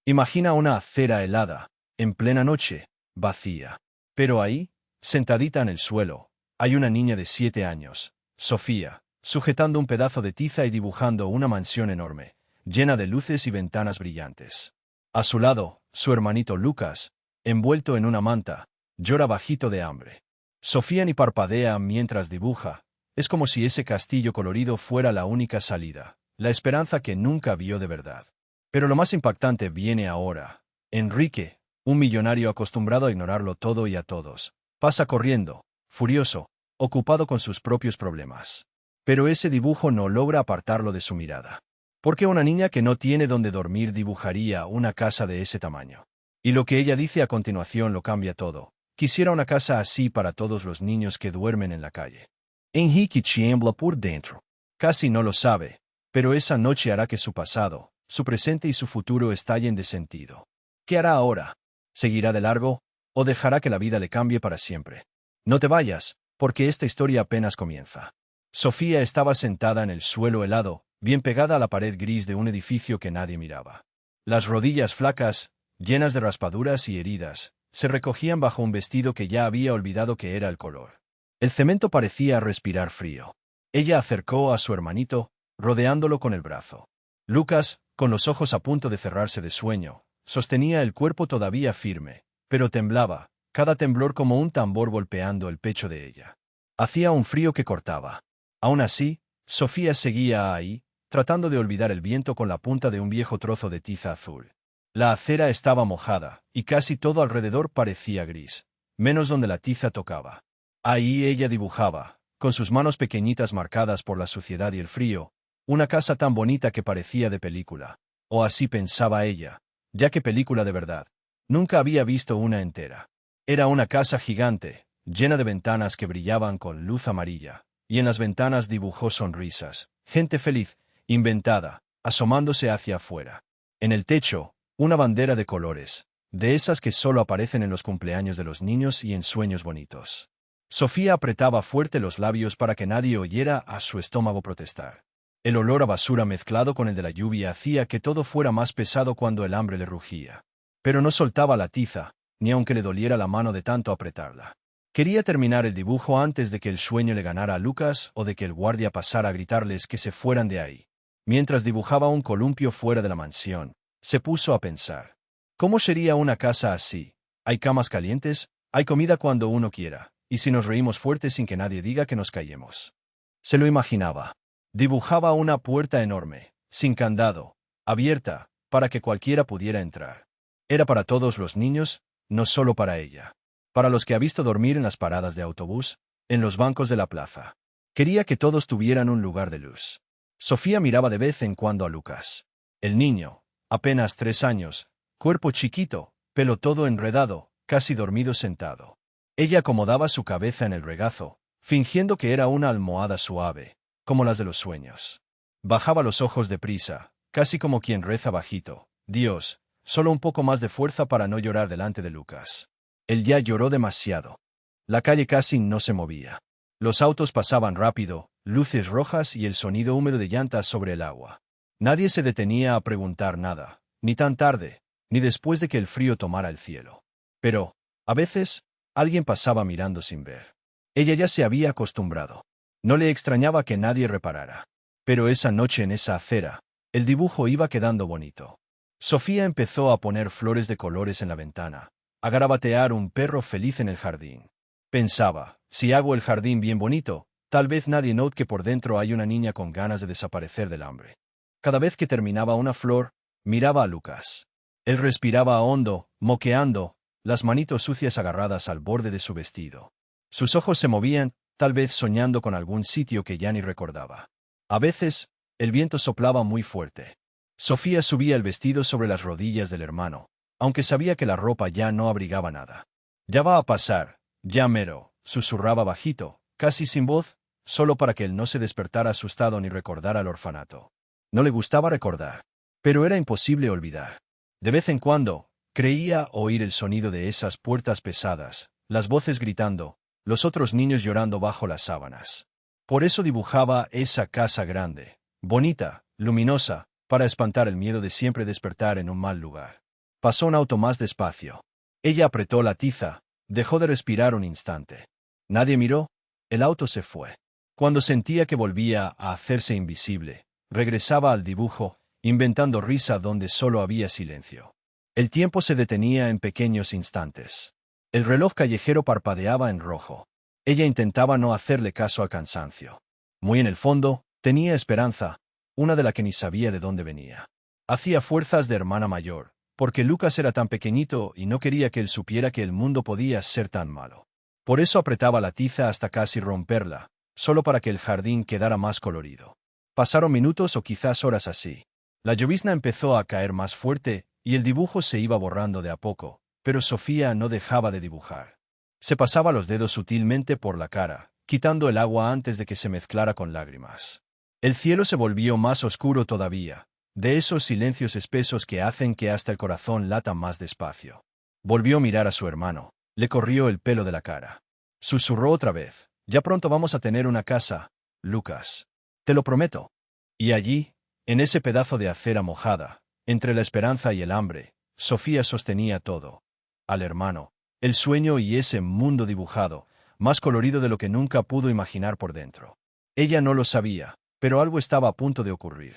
Imagina una acera helada, en plena noche, vacía. Pero ahí, sentadita en el suelo, hay una niña de 7 años, Sofía, sujetando un pedazo de tiza y dibujando una mansión enorme, llena de luces y ventanas brillantes. A su lado, su hermanito Lucas, envuelto en una manta, llora bajito de hambre. Sofía ni parpadea mientras dibuja. Es como si ese castillo colorido fuera la única salida, la esperanza que nunca vio de verdad. Pero lo más impactante viene ahora. Enrique, un millonario acostumbrado a ignorarlo todo y a todos, pasa corriendo, furioso, ocupado con sus propios problemas. Pero ese dibujo no logra apartarlo de su mirada. ¿Por qué una niña que no tiene dónde dormir dibujaría una casa de ese tamaño? Y lo que ella dice a continuación lo cambia todo. Quisiera una casa así para todos los niños que duermen en la calle. Enrique tiembla por dentro. Casi no lo sabe, pero esa noche hará que su pasado, su presente y su futuro estallen de sentido. ¿Qué hará ahora? ¿Seguirá de largo, o dejará que la vida le cambie para siempre? No te vayas, porque esta historia apenas comienza. Sofía estaba sentada en el suelo helado, bien pegada a la pared gris de un edificio que nadie miraba. Las rodillas flacas, llenas de raspaduras y heridas, se recogían bajo un vestido que ya había olvidado que era el color. El cemento parecía respirar frío. Ella acercó a su hermanito, rodeándolo con el brazo. Lucas, con los ojos a punto de cerrarse de sueño, sostenía el cuerpo todavía firme, pero temblaba, cada temblor como un tambor golpeando el pecho de ella. Hacía un frío que cortaba. Aún así, Sofía seguía ahí, tratando de olvidar el viento con la punta de un viejo trozo de tiza azul. La acera estaba mojada, y casi todo alrededor parecía gris, menos donde la tiza tocaba. Ahí ella dibujaba, con sus manos pequeñitas marcadas por la suciedad y el frío, una casa tan bonita que parecía de película. O así pensaba ella, ya que película de verdad. Nunca había visto una entera. Era una casa gigante, llena de ventanas que brillaban con luz amarilla, y en las ventanas dibujó sonrisas, gente feliz, inventada, asomándose hacia afuera. En el techo, una bandera de colores, de esas que solo aparecen en los cumpleaños de los niños y en sueños bonitos. Sofía apretaba fuerte los labios para que nadie oyera a su estómago protestar. El olor a basura mezclado con el de la lluvia hacía que todo fuera más pesado cuando el hambre le rugía. Pero no soltaba la tiza, ni aunque le doliera la mano de tanto apretarla. Quería terminar el dibujo antes de que el sueño le ganara a Lucas o de que el guardia pasara a gritarles que se fueran de ahí. Mientras dibujaba un columpio fuera de la mansión, se puso a pensar. ¿Cómo sería una casa así? Hay camas calientes, hay comida cuando uno quiera, y si nos reímos fuerte sin que nadie diga que nos callemos. Se lo imaginaba. Dibujaba una puerta enorme, sin candado, abierta, para que cualquiera pudiera entrar. Era para todos los niños, no solo para ella. Para los que ha visto dormir en las paradas de autobús, en los bancos de la plaza. Quería que todos tuvieran un lugar de luz. Sofía miraba de vez en cuando a Lucas. El niño, apenas 3 años, cuerpo chiquito, pelo todo enredado, casi dormido sentado. Ella acomodaba su cabeza en el regazo, fingiendo que era una almohada suave, como las de los sueños. Bajaba los ojos deprisa, casi como quien reza bajito. Dios, solo un poco más de fuerza para no llorar delante de Lucas. Él ya lloró demasiado. La calle casi no se movía. Los autos pasaban rápido, luces rojas y el sonido húmedo de llantas sobre el agua. Nadie se detenía a preguntar nada, ni tan tarde, ni después de que el frío tomara el cielo. Pero, a veces, alguien pasaba mirando sin ver. Ella ya se había acostumbrado. No le extrañaba que nadie reparara. Pero esa noche en esa acera, el dibujo iba quedando bonito. Sofía empezó a poner flores de colores en la ventana, a garabatear un perro feliz en el jardín. Pensaba, si hago el jardín bien bonito, tal vez nadie note que por dentro hay una niña con ganas de desaparecer del hambre. Cada vez que terminaba una flor, miraba a Lucas. Él respiraba hondo, moqueando, las manitos sucias agarradas al borde de su vestido. Sus ojos se movían, tal vez soñando con algún sitio que ya ni recordaba. A veces, el viento soplaba muy fuerte. Sofía subía el vestido sobre las rodillas del hermano, aunque sabía que la ropa ya no abrigaba nada. Ya va a pasar, ya mero, susurraba bajito, casi sin voz, solo para que él no se despertara asustado ni recordara el orfanato. No le gustaba recordar, pero era imposible olvidar. De vez en cuando, creía oír el sonido de esas puertas pesadas, las voces gritando, los otros niños llorando bajo las sábanas. Por eso dibujaba esa casa grande, bonita, luminosa, para espantar el miedo de siempre despertar en un mal lugar. Pasó un auto más despacio. Ella apretó la tiza, dejó de respirar un instante. Nadie miró, el auto se fue. Cuando sentía que volvía a hacerse invisible, regresaba al dibujo, inventando risa donde solo había silencio. El tiempo se detenía en pequeños instantes. El reloj callejero parpadeaba en rojo. Ella intentaba no hacerle caso al cansancio. Muy en el fondo, tenía esperanza, una de la que ni sabía de dónde venía. Hacía fuerzas de hermana mayor, porque Lucas era tan pequeñito y no quería que él supiera que el mundo podía ser tan malo. Por eso apretaba la tiza hasta casi romperla, solo para que el jardín quedara más colorido. Pasaron minutos o quizás horas así. La llovizna empezó a caer más fuerte y el dibujo se iba borrando de a poco, pero Sofía no dejaba de dibujar. Se pasaba los dedos sutilmente por la cara, quitando el agua antes de que se mezclara con lágrimas. El cielo se volvió más oscuro todavía, de esos silencios espesos que hacen que hasta el corazón lata más despacio. Volvió a mirar a su hermano, le corrió el pelo de la cara. Susurró otra vez, «Ya pronto vamos a tener una casa, Lucas. Te lo prometo». Y allí, en ese pedazo de acera mojada, entre la esperanza y el hambre, Sofía sostenía todo. Al hermano, el sueño y ese mundo dibujado, más colorido de lo que nunca pudo imaginar por dentro. Ella no lo sabía, pero algo estaba a punto de ocurrir.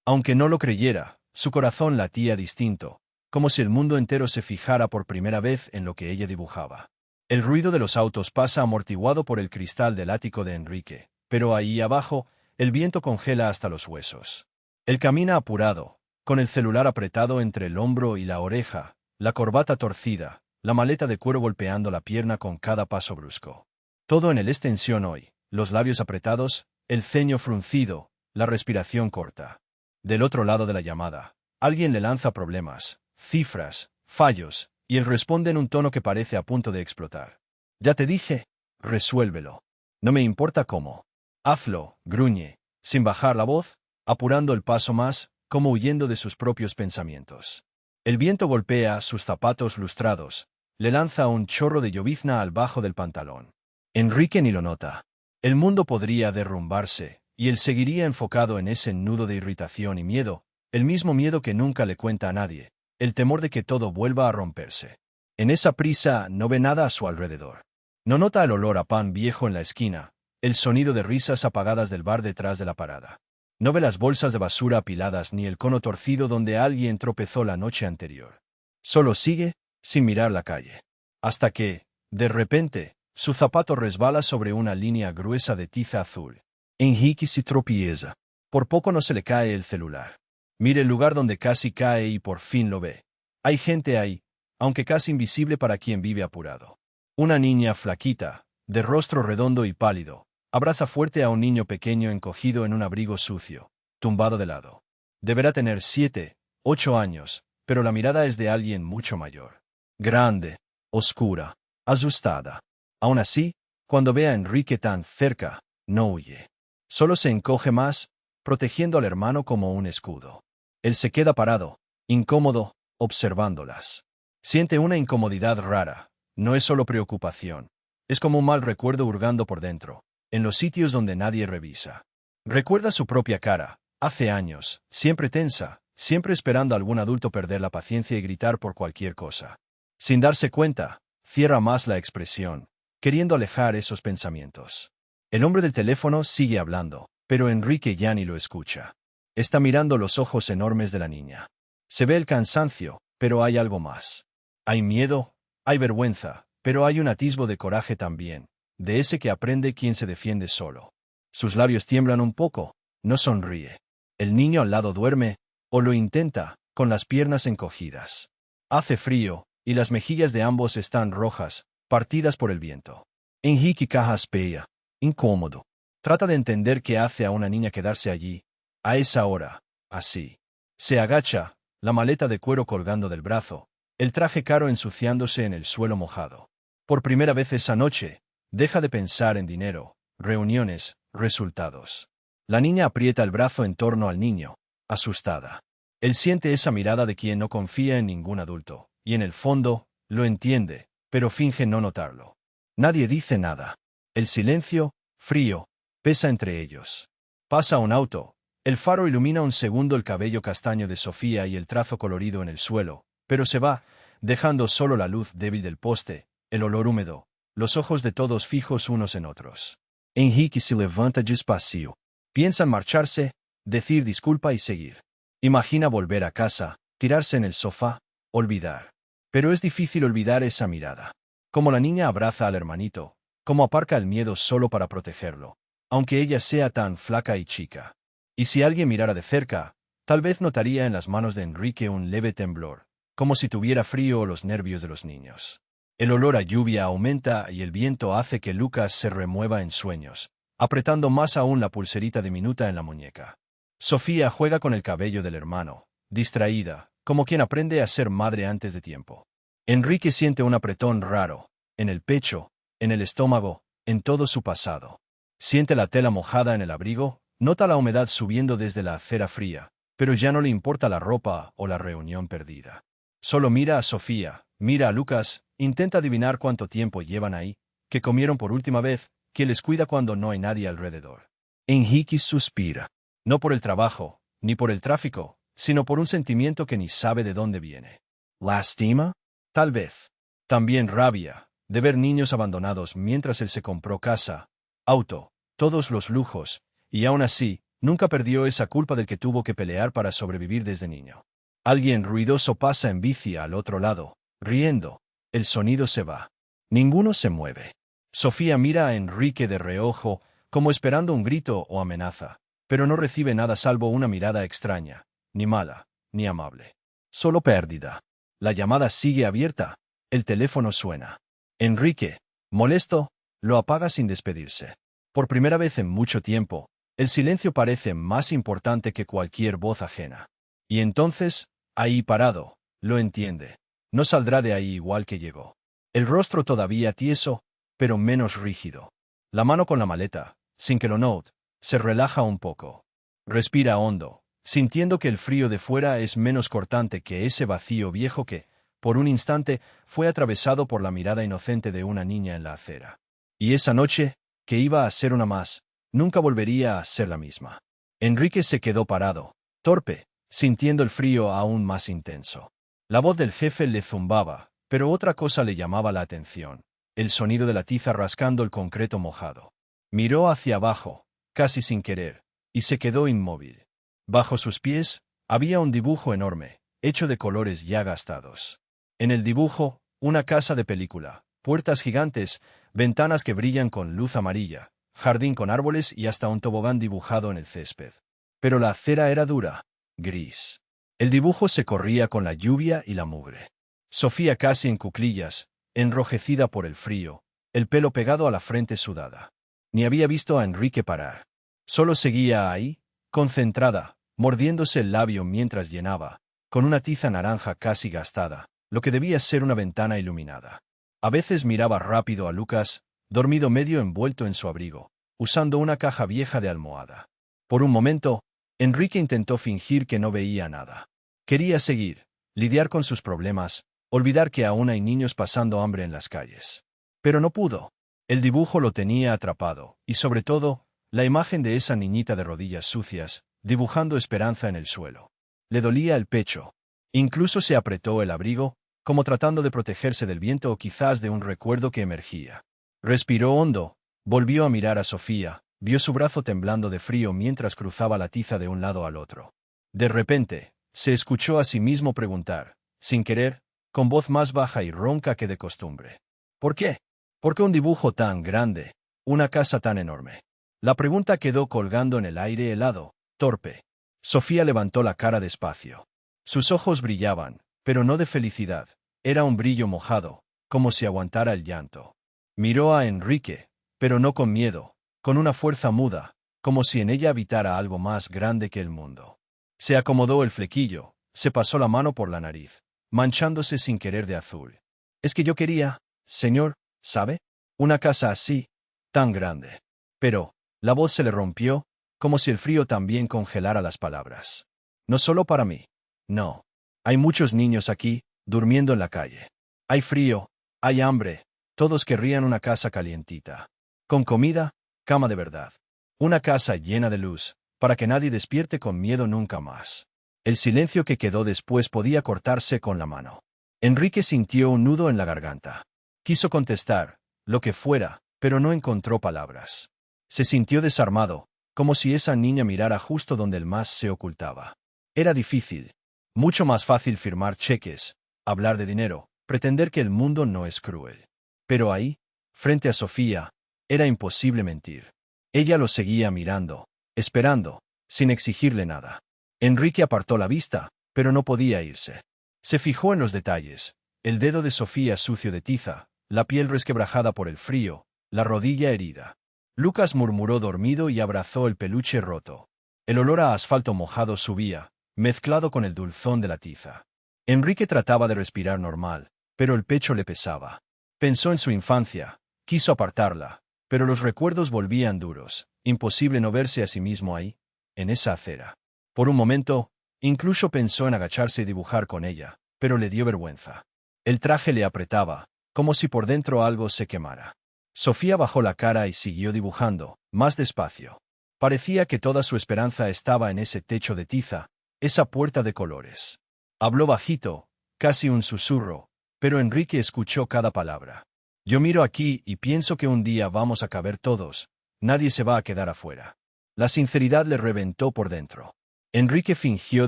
Aunque no lo creyera, su corazón latía distinto, como si el mundo entero se fijara por primera vez en lo que ella dibujaba. El ruido de los autos pasa amortiguado por el cristal del ático de Enrique, pero ahí abajo, el viento congela hasta los huesos. Él camina apurado, con el celular apretado entre el hombro y la oreja, la corbata torcida, la maleta de cuero golpeando la pierna con cada paso brusco. Todo en él es tensión hoy, los labios apretados, el ceño fruncido, la respiración corta. Del otro lado de la llamada, alguien le lanza problemas, cifras, fallos, y él responde en un tono que parece a punto de explotar. «Ya te dije, resuélvelo. No me importa cómo. Hazlo», gruñe, sin bajar la voz, apurando el paso más, como huyendo de sus propios pensamientos. El viento golpea sus zapatos lustrados, le lanza un chorro de llovizna al bajo del pantalón. Enrique ni lo nota. El mundo podría derrumbarse, y él seguiría enfocado en ese nudo de irritación y miedo, el mismo miedo que nunca le cuenta a nadie, el temor de que todo vuelva a romperse. En esa prisa no ve nada a su alrededor. No nota el olor a pan viejo en la esquina, el sonido de risas apagadas del bar detrás de la parada. No ve las bolsas de basura apiladas ni el cono torcido donde alguien tropezó la noche anterior. Solo sigue, sin mirar la calle. Hasta que, de repente, su zapato resbala sobre una línea gruesa de tiza azul. Enrique se tropieza. Por poco no se le cae el celular. Mira el lugar donde casi cae y por fin lo ve. Hay gente ahí, aunque casi invisible para quien vive apurado. Una niña flaquita, de rostro redondo y pálido, abraza fuerte a un niño pequeño encogido en un abrigo sucio, tumbado de lado. Deberá tener 7, 8 años, pero la mirada es de alguien mucho mayor. Grande, oscura, asustada. Aún así, cuando ve a Enrique tan cerca, no huye. Solo se encoge más, protegiendo al hermano como un escudo. Él se queda parado, incómodo, observándolas. Siente una incomodidad rara, no es solo preocupación. Es como un mal recuerdo hurgando por dentro, en los sitios donde nadie revisa. Recuerda su propia cara, hace años, siempre tensa, siempre esperando a algún adulto perder la paciencia y gritar por cualquier cosa. Sin darse cuenta, cierra más la expresión, queriendo alejar esos pensamientos. El hombre del teléfono sigue hablando, pero Enrique ya ni lo escucha. Está mirando los ojos enormes de la niña. Se ve el cansancio, pero hay algo más. Hay miedo, hay vergüenza, pero hay un atisbo de coraje también, de ese que aprende quien se defiende solo. Sus labios tiemblan un poco, no sonríe. El niño al lado duerme, o lo intenta, con las piernas encogidas. Hace frío, y las mejillas de ambos están rojas, partidas por el viento. Enrique carraspea, incómodo. Trata de entender qué hace a una niña quedarse allí, a esa hora, así. Se agacha, la maleta de cuero colgando del brazo, el traje caro ensuciándose en el suelo mojado. Por primera vez esa noche, deja de pensar en dinero, reuniones, resultados. La niña aprieta el brazo en torno al niño, asustada. Él siente esa mirada de quien no confía en ningún adulto, y en el fondo, lo entiende, pero finge no notarlo. Nadie dice nada. El silencio, frío, pesa entre ellos. Pasa un auto. El faro ilumina un segundo el cabello castaño de Sofía y el trazo colorido en el suelo, Pero se va, dejando solo la luz débil del poste, el olor húmedo, los ojos de todos fijos unos en otros. Enrique se levanta despacio. Piensa en marcharse, decir disculpa y seguir. Imagina volver a casa, tirarse en el sofá, olvidar. Pero es difícil olvidar esa mirada. Como la niña abraza al hermanito, como aparca el miedo solo para protegerlo, aunque ella sea tan flaca y chica. Y si alguien mirara de cerca, tal vez notaría en las manos de Enrique un leve temblor, como si tuviera frío o los nervios de los niños. El olor a lluvia aumenta y el viento hace que Lucas se remueva en sueños, apretando más aún la pulserita diminuta en la muñeca. Sofía juega con el cabello del hermano, distraída, como quien aprende a ser madre antes de tiempo. Enrique siente un apretón raro, en el pecho, en el estómago, en todo su pasado. Siente la tela mojada en el abrigo, nota la humedad subiendo desde la acera fría, pero ya no le importa la ropa o la reunión perdida. Solo mira a Sofía, mira a Lucas, intenta adivinar cuánto tiempo llevan ahí, que comieron por última vez, que les cuida cuando no hay nadie alrededor. Enrique suspira. No por el trabajo, ni por el tráfico, sino por un sentimiento que ni sabe de dónde viene. ¿Lástima? Tal vez. También rabia, de ver niños abandonados mientras él se compró casa, auto, todos los lujos, y aún así, nunca perdió esa culpa del que tuvo que pelear para sobrevivir desde niño. Alguien ruidoso pasa en bici al otro lado, riendo. El sonido se va. Ninguno se mueve. Sofía mira a Enrique de reojo, como esperando un grito o amenaza, pero no recibe nada salvo una mirada extraña, ni mala, ni amable. Solo pérdida. La llamada sigue abierta. El teléfono suena. Enrique, molesto, lo apaga sin despedirse. Por primera vez en mucho tiempo, el silencio parece más importante que cualquier voz ajena. Y entonces, ahí parado, lo entiende. No saldrá de ahí igual que llegó. El rostro todavía tieso, pero menos rígido. La mano con la maleta, sin que lo note, se relaja un poco. Respira hondo, sintiendo que el frío de fuera es menos cortante que ese vacío viejo que, por un instante, fue atravesado por la mirada inocente de una niña en la acera. Y esa noche, que iba a ser una más, nunca volvería a ser la misma. Enrique se quedó parado, torpe, sintiendo el frío aún más intenso. La voz del jefe le zumbaba, pero otra cosa le llamaba la atención, el sonido de la tiza rascando el concreto mojado. Miró hacia abajo, casi sin querer, y se quedó inmóvil. Bajo sus pies, había un dibujo enorme, hecho de colores ya gastados. En el dibujo, una casa de película, puertas gigantes, ventanas que brillan con luz amarilla, jardín con árboles y hasta un tobogán dibujado en el césped. Pero la acera era dura, gris. El dibujo se corría con la lluvia y la mugre. Sofía casi en cuclillas, enrojecida por el frío, el pelo pegado a la frente sudada. Ni había visto a Enrique parar. Solo seguía ahí, concentrada, mordiéndose el labio mientras llenaba, con una tiza naranja casi gastada, lo que debía ser una ventana iluminada. A veces miraba rápido a Lucas, dormido medio envuelto en su abrigo, usando una caja vieja de almohada. Por un momento, Enrique intentó fingir que no veía nada. Quería seguir, lidiar con sus problemas, olvidar que aún hay niños pasando hambre en las calles. Pero no pudo. El dibujo lo tenía atrapado, y sobre todo, la imagen de esa niñita de rodillas sucias, dibujando esperanza en el suelo. Le dolía el pecho. Incluso se apretó el abrigo, como tratando de protegerse del viento o quizás de un recuerdo que emergía. Respiró hondo, volvió a mirar a Sofía, vio su brazo temblando de frío mientras cruzaba la tiza de un lado al otro. De repente, se escuchó a sí mismo preguntar, sin querer, con voz más baja y ronca que de costumbre. ¿Por qué? ¿Por qué un dibujo tan grande? Una casa tan enorme. La pregunta quedó colgando en el aire helado, torpe. Sofía levantó la cara despacio. Sus ojos brillaban, pero no de felicidad. Era un brillo mojado, como si aguantara el llanto. Miró a Enrique, pero no con miedo, con una fuerza muda, como si en ella habitara algo más grande que el mundo. Se acomodó el flequillo, se pasó la mano por la nariz, manchándose sin querer de azul. Es que yo quería, señor, ¿sabe? Una casa así, tan grande. Pero, la voz se le rompió, como si el frío también congelara las palabras. No solo para mí. No. Hay muchos niños aquí, durmiendo en la calle. Hay frío, hay hambre, todos querrían una casa calientita. Con comida, cama de verdad. Una casa llena de luz, para que nadie despierte con miedo nunca más. El silencio que quedó después podía cortarse con la mano. Enrique sintió un nudo en la garganta. Quiso contestar, lo que fuera, pero no encontró palabras. Se sintió desarmado, como si esa niña mirara justo donde el más se ocultaba. Era difícil. Mucho más fácil firmar cheques, hablar de dinero, pretender que el mundo no es cruel. Pero ahí, frente a Sofía, era imposible mentir. Ella lo seguía mirando, esperando, sin exigirle nada. Enrique apartó la vista, pero no podía irse. Se fijó en los detalles: el dedo de Sofía sucio de tiza, la piel resquebrajada por el frío, la rodilla herida. Lucas murmuró dormido y abrazó el peluche roto. El olor a asfalto mojado subía, mezclado con el dulzón de la tiza. Enrique trataba de respirar normal, pero el pecho le pesaba. Pensó en su infancia, quiso apartarla, pero los recuerdos volvían duros. Imposible no verse a sí mismo ahí, en esa acera. Por un momento, incluso pensó en agacharse y dibujar con ella, pero le dio vergüenza. El traje le apretaba, como si por dentro algo se quemara. Sofía bajó la cara y siguió dibujando, más despacio. Parecía que toda su esperanza estaba en ese techo de tiza, esa puerta de colores. Habló bajito, casi un susurro, pero Enrique escuchó cada palabra. Yo miro aquí y pienso que un día vamos a caber todos, nadie se va a quedar afuera. La sinceridad le reventó por dentro. Enrique fingió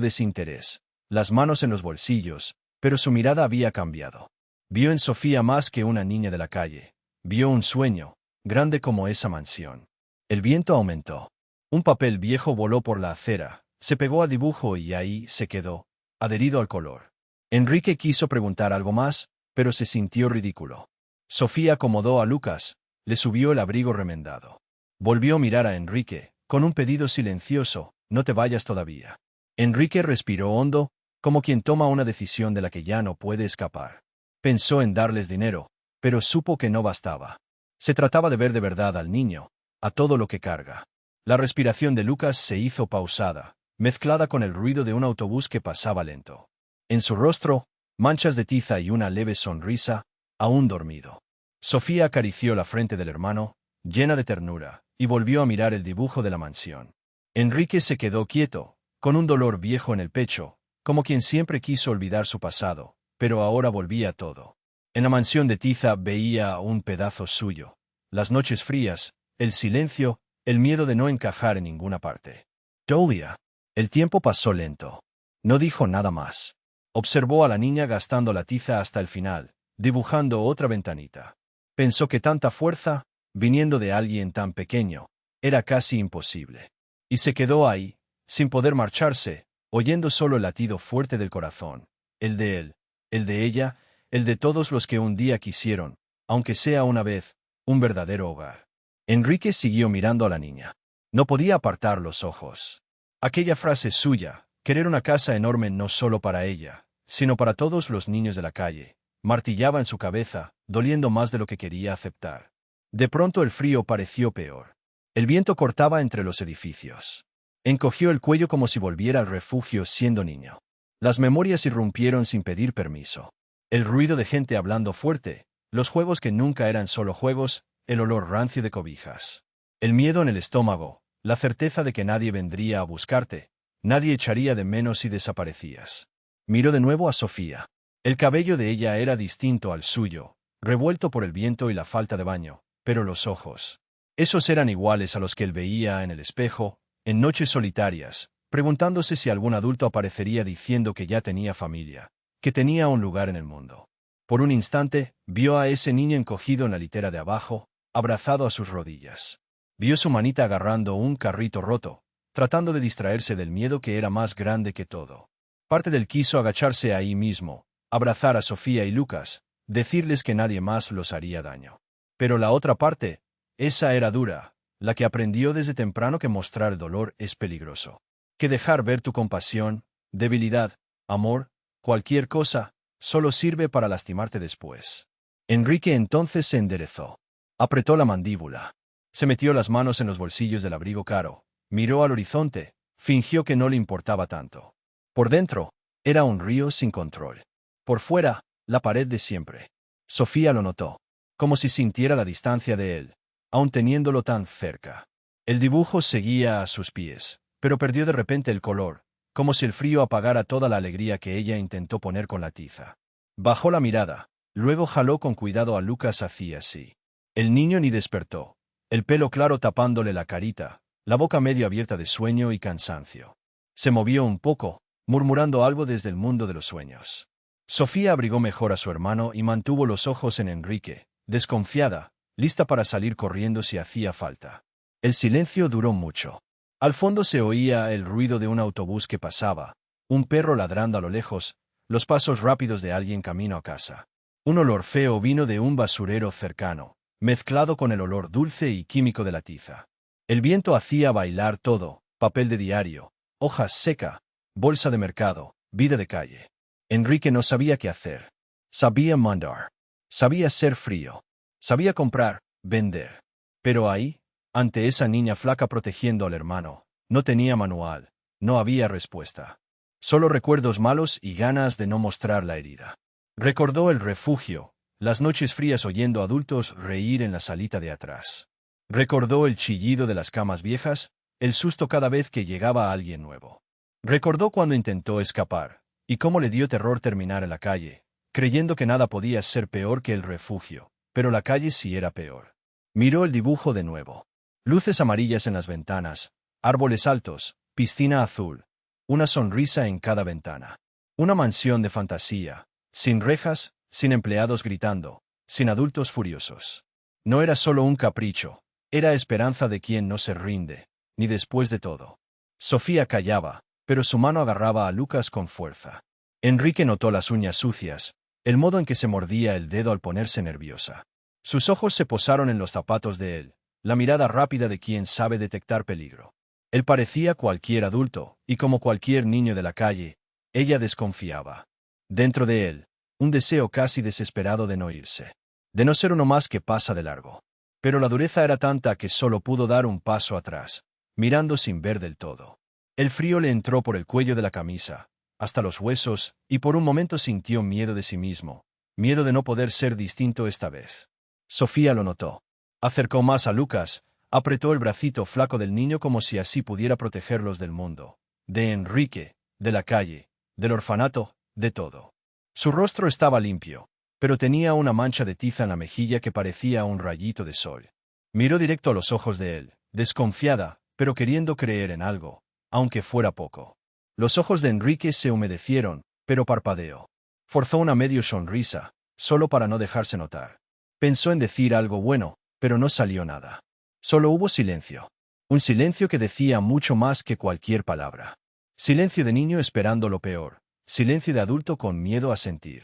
desinterés, las manos en los bolsillos, pero su mirada había cambiado. Vio en Sofía más que una niña de la calle. Vio un sueño, grande como esa mansión. El viento aumentó. Un papel viejo voló por la acera, se pegó al dibujo y ahí se quedó, adherido al color. Enrique quiso preguntar algo más, pero se sintió ridículo. Sofía acomodó a Lucas, le subió el abrigo remendado. Volvió a mirar a Enrique, con un pedido silencioso: no te vayas todavía. Enrique respiró hondo, como quien toma una decisión de la que ya no puede escapar. Pensó en darles dinero, pero supo que no bastaba. Se trataba de ver de verdad al niño, a todo lo que carga. La respiración de Lucas se hizo pausada, mezclada con el ruido de un autobús que pasaba lento. En su rostro, manchas de tiza y una leve sonrisa, aún dormido. Sofía acarició la frente del hermano, llena de ternura, y volvió a mirar el dibujo de la mansión. Enrique se quedó quieto, con un dolor viejo en el pecho, como quien siempre quiso olvidar su pasado, pero ahora volvía todo. En la mansión de tiza veía un pedazo suyo. Las noches frías, el silencio, el miedo de no encajar en ninguna parte. Julia. El tiempo pasó lento. No dijo nada más. Observó a la niña gastando la tiza hasta el final, dibujando otra ventanita. Pensó que tanta fuerza, viniendo de alguien tan pequeño, era casi imposible. Y se quedó ahí, sin poder marcharse, oyendo solo el latido fuerte del corazón, el de él, el de ella, el de todos los que un día quisieron, aunque sea una vez, un verdadero hogar. Enrique siguió mirando a la niña. No podía apartar los ojos. Aquella frase suya, querer una casa enorme no solo para ella, sino para todos los niños de la calle, martillaba en su cabeza, doliendo más de lo que quería aceptar. De pronto el frío pareció peor. El viento cortaba entre los edificios. Encogió el cuello como si volviera al refugio siendo niño. Las memorias irrumpieron sin pedir permiso. El ruido de gente hablando fuerte, los juegos que nunca eran solo juegos, el olor rancio de cobijas. El miedo en el estómago, la certeza de que nadie vendría a buscarte, nadie echaría de menos si desaparecías. Miró de nuevo a Sofía. El cabello de ella era distinto al suyo, revuelto por el viento y la falta de baño, pero los ojos. Esos eran iguales a los que él veía en el espejo, en noches solitarias, preguntándose si algún adulto aparecería diciendo que ya tenía familia, que tenía un lugar en el mundo. Por un instante, vio a ese niño encogido en la litera de abajo, abrazado a sus rodillas. Vio su manita agarrando un carrito roto, tratando de distraerse del miedo que era más grande que todo. Parte del quiso agacharse ahí mismo, abrazar a Sofía y Lucas, decirles que nadie más los haría daño. Pero la otra parte, esa era dura, la que aprendió desde temprano que mostrar dolor es peligroso. Que dejar ver tu compasión, debilidad, amor, cualquier cosa, solo sirve para lastimarte después. Enrique entonces se enderezó. Apretó la mandíbula. Se metió las manos en los bolsillos del abrigo caro, miró al horizonte, fingió que no le importaba tanto. Por dentro, era un río sin control. Por fuera, la pared de siempre. Sofía lo notó, como si sintiera la distancia de él, aun teniéndolo tan cerca. El dibujo seguía a sus pies, pero perdió de repente el color, como si el frío apagara toda la alegría que ella intentó poner con la tiza. Bajó la mirada, luego jaló con cuidado a Lucas hacia sí. El niño ni despertó, el pelo claro tapándole la carita, la boca medio abierta de sueño y cansancio. Se movió un poco, murmurando algo desde el mundo de los sueños. Sofía abrigó mejor a su hermano y mantuvo los ojos en Enrique, desconfiada, lista para salir corriendo si hacía falta. El silencio duró mucho. Al fondo se oía el ruido de un autobús que pasaba, un perro ladrando a lo lejos, los pasos rápidos de alguien camino a casa. Un olor feo vino de un basurero cercano, mezclado con el olor dulce y químico de la tiza. El viento hacía bailar todo, papel de diario, hojas seca, bolsa de mercado, vida de calle. Enrique no sabía qué hacer. Sabía mandar. Sabía ser frío. Sabía comprar, vender. Pero ahí, ante esa niña flaca protegiendo al hermano, no tenía manual, no había respuesta. Solo recuerdos malos y ganas de no mostrar la herida. Recordó el refugio, las noches frías oyendo adultos reír en la salita de atrás. Recordó el chillido de las camas viejas, el susto cada vez que llegaba alguien nuevo. Recordó cuando intentó escapar, y cómo le dio terror terminar en la calle, creyendo que nada podía ser peor que el refugio, pero la calle sí era peor. Miró el dibujo de nuevo. Luces amarillas en las ventanas, árboles altos, piscina azul, una sonrisa en cada ventana. Una mansión de fantasía, sin rejas, sin empleados gritando, sin adultos furiosos. No era solo un capricho, era esperanza de quien no se rinde, ni después de todo. Sofía callaba, pero su mano agarraba a Lucas con fuerza. Enrique notó las uñas sucias, el modo en que se mordía el dedo al ponerse nerviosa. Sus ojos se posaron en los zapatos de él, la mirada rápida de quien sabe detectar peligro. Él parecía cualquier adulto, y como cualquier niño de la calle, ella desconfiaba. Dentro de él, un deseo casi desesperado de no irse. De no ser uno más que pasa de largo. Pero la dureza era tanta que solo pudo dar un paso atrás, mirando sin ver del todo. El frío le entró por el cuello de la camisa, hasta los huesos, y por un momento sintió miedo de sí mismo, miedo de no poder ser distinto esta vez. Sofía lo notó. Acercó más a Lucas, apretó el bracito flaco del niño como si así pudiera protegerlos del mundo, de Enrique, de la calle, del orfanato, de todo. Su rostro estaba limpio, pero tenía una mancha de tiza en la mejilla que parecía un rayito de sol. Miró directo a los ojos de él, desconfiada, pero queriendo creer en algo, aunque fuera poco. Los ojos de Enrique se humedecieron, pero parpadeó. Forzó una medio sonrisa, solo para no dejarse notar. Pensó en decir algo bueno, pero no salió nada. Solo hubo silencio. Un silencio que decía mucho más que cualquier palabra. Silencio de niño esperando lo peor. Silencio de adulto con miedo a sentir.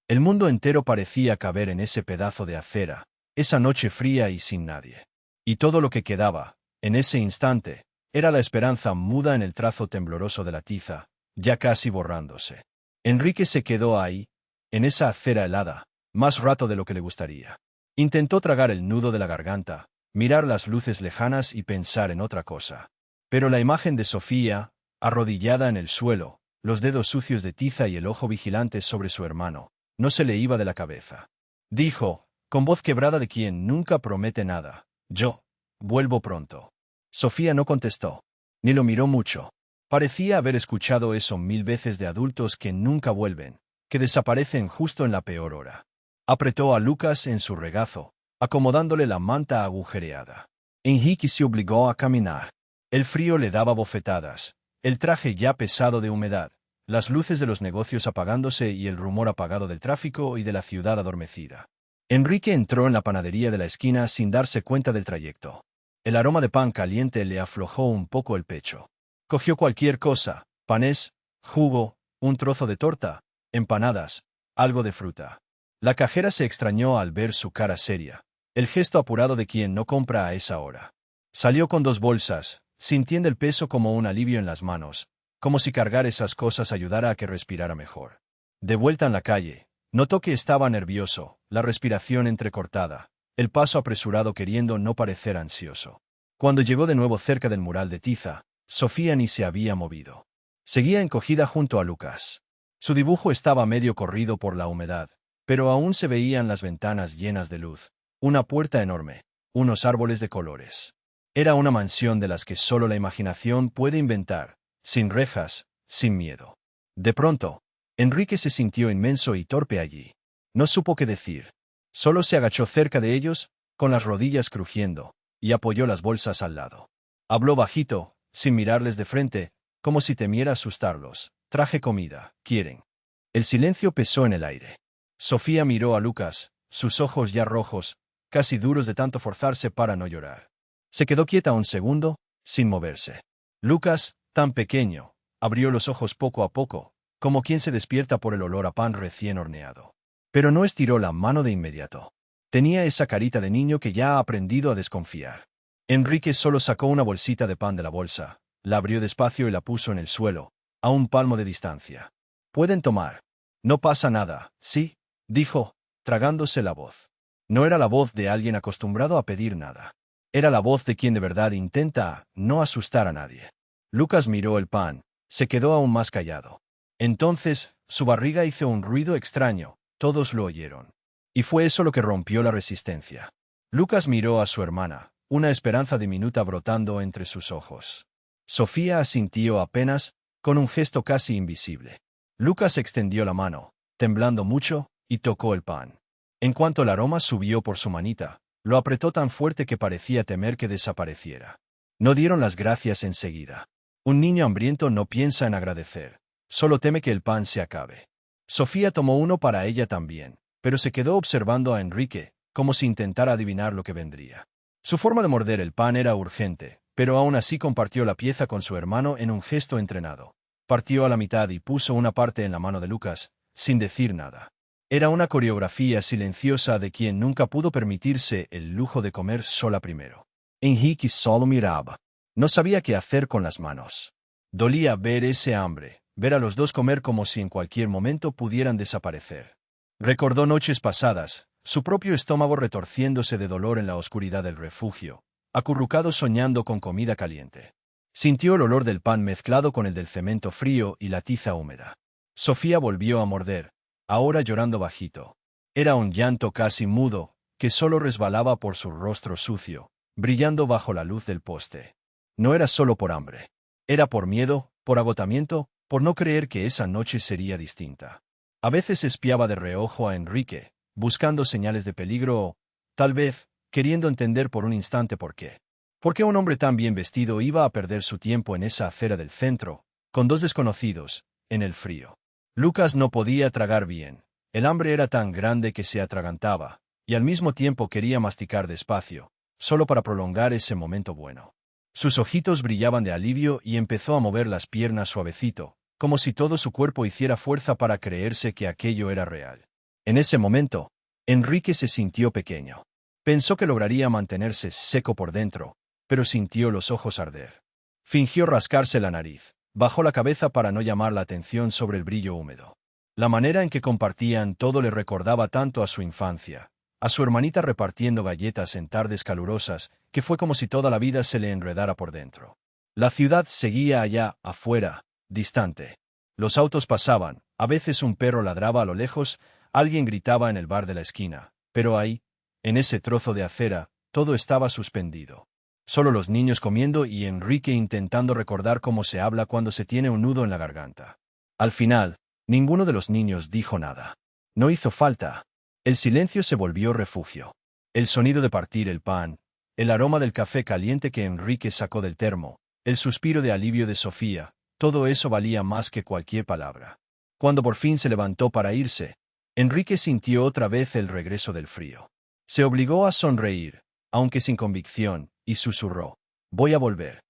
El mundo entero parecía caber en ese pedazo de acera, esa noche fría y sin nadie. Y todo lo que quedaba, en ese instante, era la esperanza muda en el trazo tembloroso de la tiza, ya casi borrándose. Enrique se quedó ahí, en esa acera helada, más rato de lo que le gustaría. Intentó tragar el nudo de la garganta, mirar las luces lejanas y pensar en otra cosa. Pero la imagen de Sofía, arrodillada en el suelo, los dedos sucios de tiza y el ojo vigilante sobre su hermano, no se le iba de la cabeza. Dijo, con voz quebrada de quien nunca promete nada, yo vuelvo pronto. Sofía no contestó, ni lo miró mucho. Parecía haber escuchado eso 1000 veces de adultos que nunca vuelven, que desaparecen justo en la peor hora. Apretó a Lucas en su regazo, acomodándole la manta agujereada. Enrique se obligó a caminar. El frío le daba bofetadas, el traje ya pesado de humedad, las luces de los negocios apagándose y el rumor apagado del tráfico y de la ciudad adormecida. Enrique entró en la panadería de la esquina sin darse cuenta del trayecto. El aroma de pan caliente le aflojó un poco el pecho. Cogió cualquier cosa, panés, jugo, un trozo de torta, empanadas, algo de fruta. La cajera se extrañó al ver su cara seria, el gesto apurado de quien no compra a esa hora. Salió con 2 bolsas, sintiendo el peso como un alivio en las manos, como si cargar esas cosas ayudara a que respirara mejor. De vuelta en la calle, notó que estaba nervioso, la respiración entrecortada, el paso apresurado queriendo no parecer ansioso. Cuando llegó de nuevo cerca del mural de tiza, Sofía ni se había movido. Seguía encogida junto a Lucas. Su dibujo estaba medio corrido por la humedad, pero aún se veían las ventanas llenas de luz, una puerta enorme, unos árboles de colores. Era una mansión de las que solo la imaginación puede inventar, sin rejas, sin miedo. De pronto, Enrique se sintió inmenso y torpe allí. No supo qué decir. Solo se agachó cerca de ellos, con las rodillas crujiendo, y apoyó las bolsas al lado. Habló bajito, sin mirarles de frente, como si temiera asustarlos. Traje comida, ¿quieren? El silencio pesó en el aire. Sofía miró a Lucas, sus ojos ya rojos, casi duros de tanto forzarse para no llorar. Se quedó quieta un segundo, sin moverse. Lucas, tan pequeño, abrió los ojos poco a poco, como quien se despierta por el olor a pan recién horneado. Pero no estiró la mano de inmediato. Tenía esa carita de niño que ya ha aprendido a desconfiar. Enrique solo sacó una bolsita de pan de la bolsa, la abrió despacio y la puso en el suelo, a un palmo de distancia. «Pueden tomar. No pasa nada, ¿sí?», dijo, tragándose la voz. No era la voz de alguien acostumbrado a pedir nada. Era la voz de quien de verdad intenta no asustar a nadie. Lucas miró el pan, se quedó aún más callado. Entonces, su barriga hizo un ruido extraño, todos lo oyeron. Y fue eso lo que rompió la resistencia. Lucas miró a su hermana, una esperanza diminuta brotando entre sus ojos. Sofía asintió apenas, con un gesto casi invisible. Lucas extendió la mano, temblando mucho, y tocó el pan. En cuanto el aroma subió por su manita, lo apretó tan fuerte que parecía temer que desapareciera. No dieron las gracias enseguida. Un niño hambriento no piensa en agradecer, solo teme que el pan se acabe. Sofía tomó uno para ella también, pero se quedó observando a Enrique, como si intentara adivinar lo que vendría. Su forma de morder el pan era urgente, pero aún así compartió la pieza con su hermano en un gesto entrenado. Partió a la mitad y puso una parte en la mano de Lucas, sin decir nada. Era una coreografía silenciosa de quien nunca pudo permitirse el lujo de comer sola primero. Enrique solo miraba. No sabía qué hacer con las manos. Dolía ver ese hambre, ver a los dos comer como si en cualquier momento pudieran desaparecer. Recordó noches pasadas, su propio estómago retorciéndose de dolor en la oscuridad del refugio, acurrucado soñando con comida caliente. Sintió el olor del pan mezclado con el del cemento frío y la tiza húmeda. Sofía volvió a morder, ahora llorando bajito. Era un llanto casi mudo, que solo resbalaba por su rostro sucio, brillando bajo la luz del poste. No era solo por hambre. Era por miedo, por agotamiento, por no creer que esa noche sería distinta. A veces espiaba de reojo a Enrique, buscando señales de peligro o, tal vez, queriendo entender por un instante por qué. ¿Por qué un hombre tan bien vestido iba a perder su tiempo en esa acera del centro, con dos desconocidos, en el frío? Lucas no podía tragar bien. El hambre era tan grande que se atragantaba, y al mismo tiempo quería masticar despacio, solo para prolongar ese momento bueno. Sus ojitos brillaban de alivio y empezó a mover las piernas suavecito, como si todo su cuerpo hiciera fuerza para creerse que aquello era real. En ese momento, Enrique se sintió pequeño. Pensó que lograría mantenerse seco por dentro, pero sintió los ojos arder. Fingió rascarse la nariz, bajó la cabeza para no llamar la atención sobre el brillo húmedo. La manera en que compartían todo le recordaba tanto a su infancia, a su hermanita repartiendo galletas en tardes calurosas, que fue como si toda la vida se le enredara por dentro. La ciudad seguía allá, afuera, distante. Los autos pasaban, a veces un perro ladraba a lo lejos, alguien gritaba en el bar de la esquina, pero ahí, en ese trozo de acera, todo estaba suspendido. Solo los niños comiendo y Enrique intentando recordar cómo se habla cuando se tiene un nudo en la garganta. Al final, ninguno de los niños dijo nada. No hizo falta. El silencio se volvió refugio. El sonido de partir el pan, el aroma del café caliente que Enrique sacó del termo, el suspiro de alivio de Sofía, todo eso valía más que cualquier palabra. Cuando por fin se levantó para irse, Enrique sintió otra vez el regreso del frío. Se obligó a sonreír, aunque sin convicción, y susurró: «Voy a volver».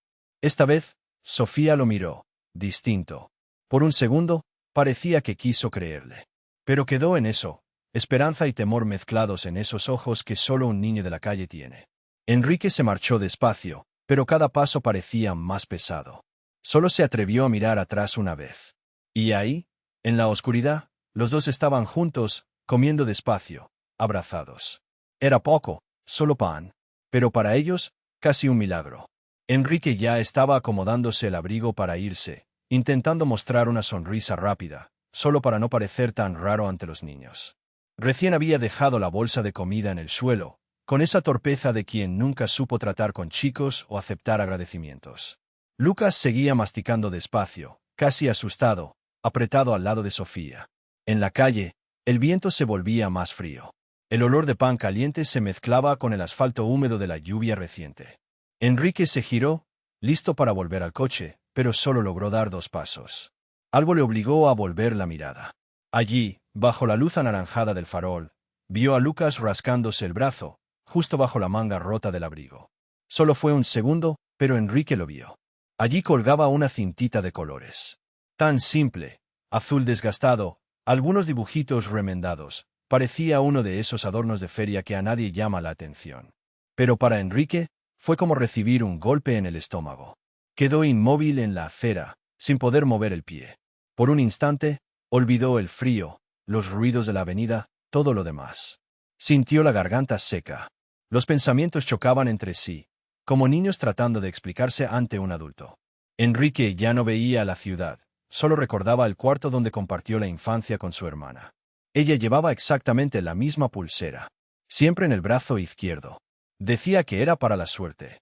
Esta vez, Sofía lo miró, distinto. Por un segundo, parecía que quiso creerle. Pero quedó en eso, esperanza y temor mezclados en esos ojos que solo un niño de la calle tiene. Enrique se marchó despacio, pero cada paso parecía más pesado. Solo se atrevió a mirar atrás una vez. Y ahí, en la oscuridad, los dos estaban juntos, comiendo despacio, abrazados. Era poco, solo pan. Pero para ellos, casi un milagro. Enrique ya estaba acomodándose el abrigo para irse, intentando mostrar una sonrisa rápida, solo para no parecer tan raro ante los niños. Recién había dejado la bolsa de comida en el suelo, con esa torpeza de quien nunca supo tratar con chicos o aceptar agradecimientos. Lucas seguía masticando despacio, casi asustado, apretado al lado de Sofía. En la calle, el viento se volvía más frío. El olor de pan caliente se mezclaba con el asfalto húmedo de la lluvia reciente. Enrique se giró, listo para volver al coche, pero solo logró dar 2 pasos. Algo le obligó a volver la mirada. Allí, bajo la luz anaranjada del farol, vio a Lucas rascándose el brazo, justo bajo la manga rota del abrigo. Solo fue un segundo, pero Enrique lo vio. Allí colgaba una cintita de colores. Tan simple, azul desgastado, algunos dibujitos remendados. Parecía uno de esos adornos de feria que a nadie llama la atención. Pero para Enrique, fue como recibir un golpe en el estómago. Quedó inmóvil en la acera, sin poder mover el pie. Por un instante, olvidó el frío, los ruidos de la avenida, todo lo demás. Sintió la garganta seca. Los pensamientos chocaban entre sí, como niños tratando de explicarse ante un adulto. Enrique ya no veía la ciudad, solo recordaba el cuarto donde compartió la infancia con su hermana. Ella llevaba exactamente la misma pulsera, siempre en el brazo izquierdo. Decía que era para la suerte.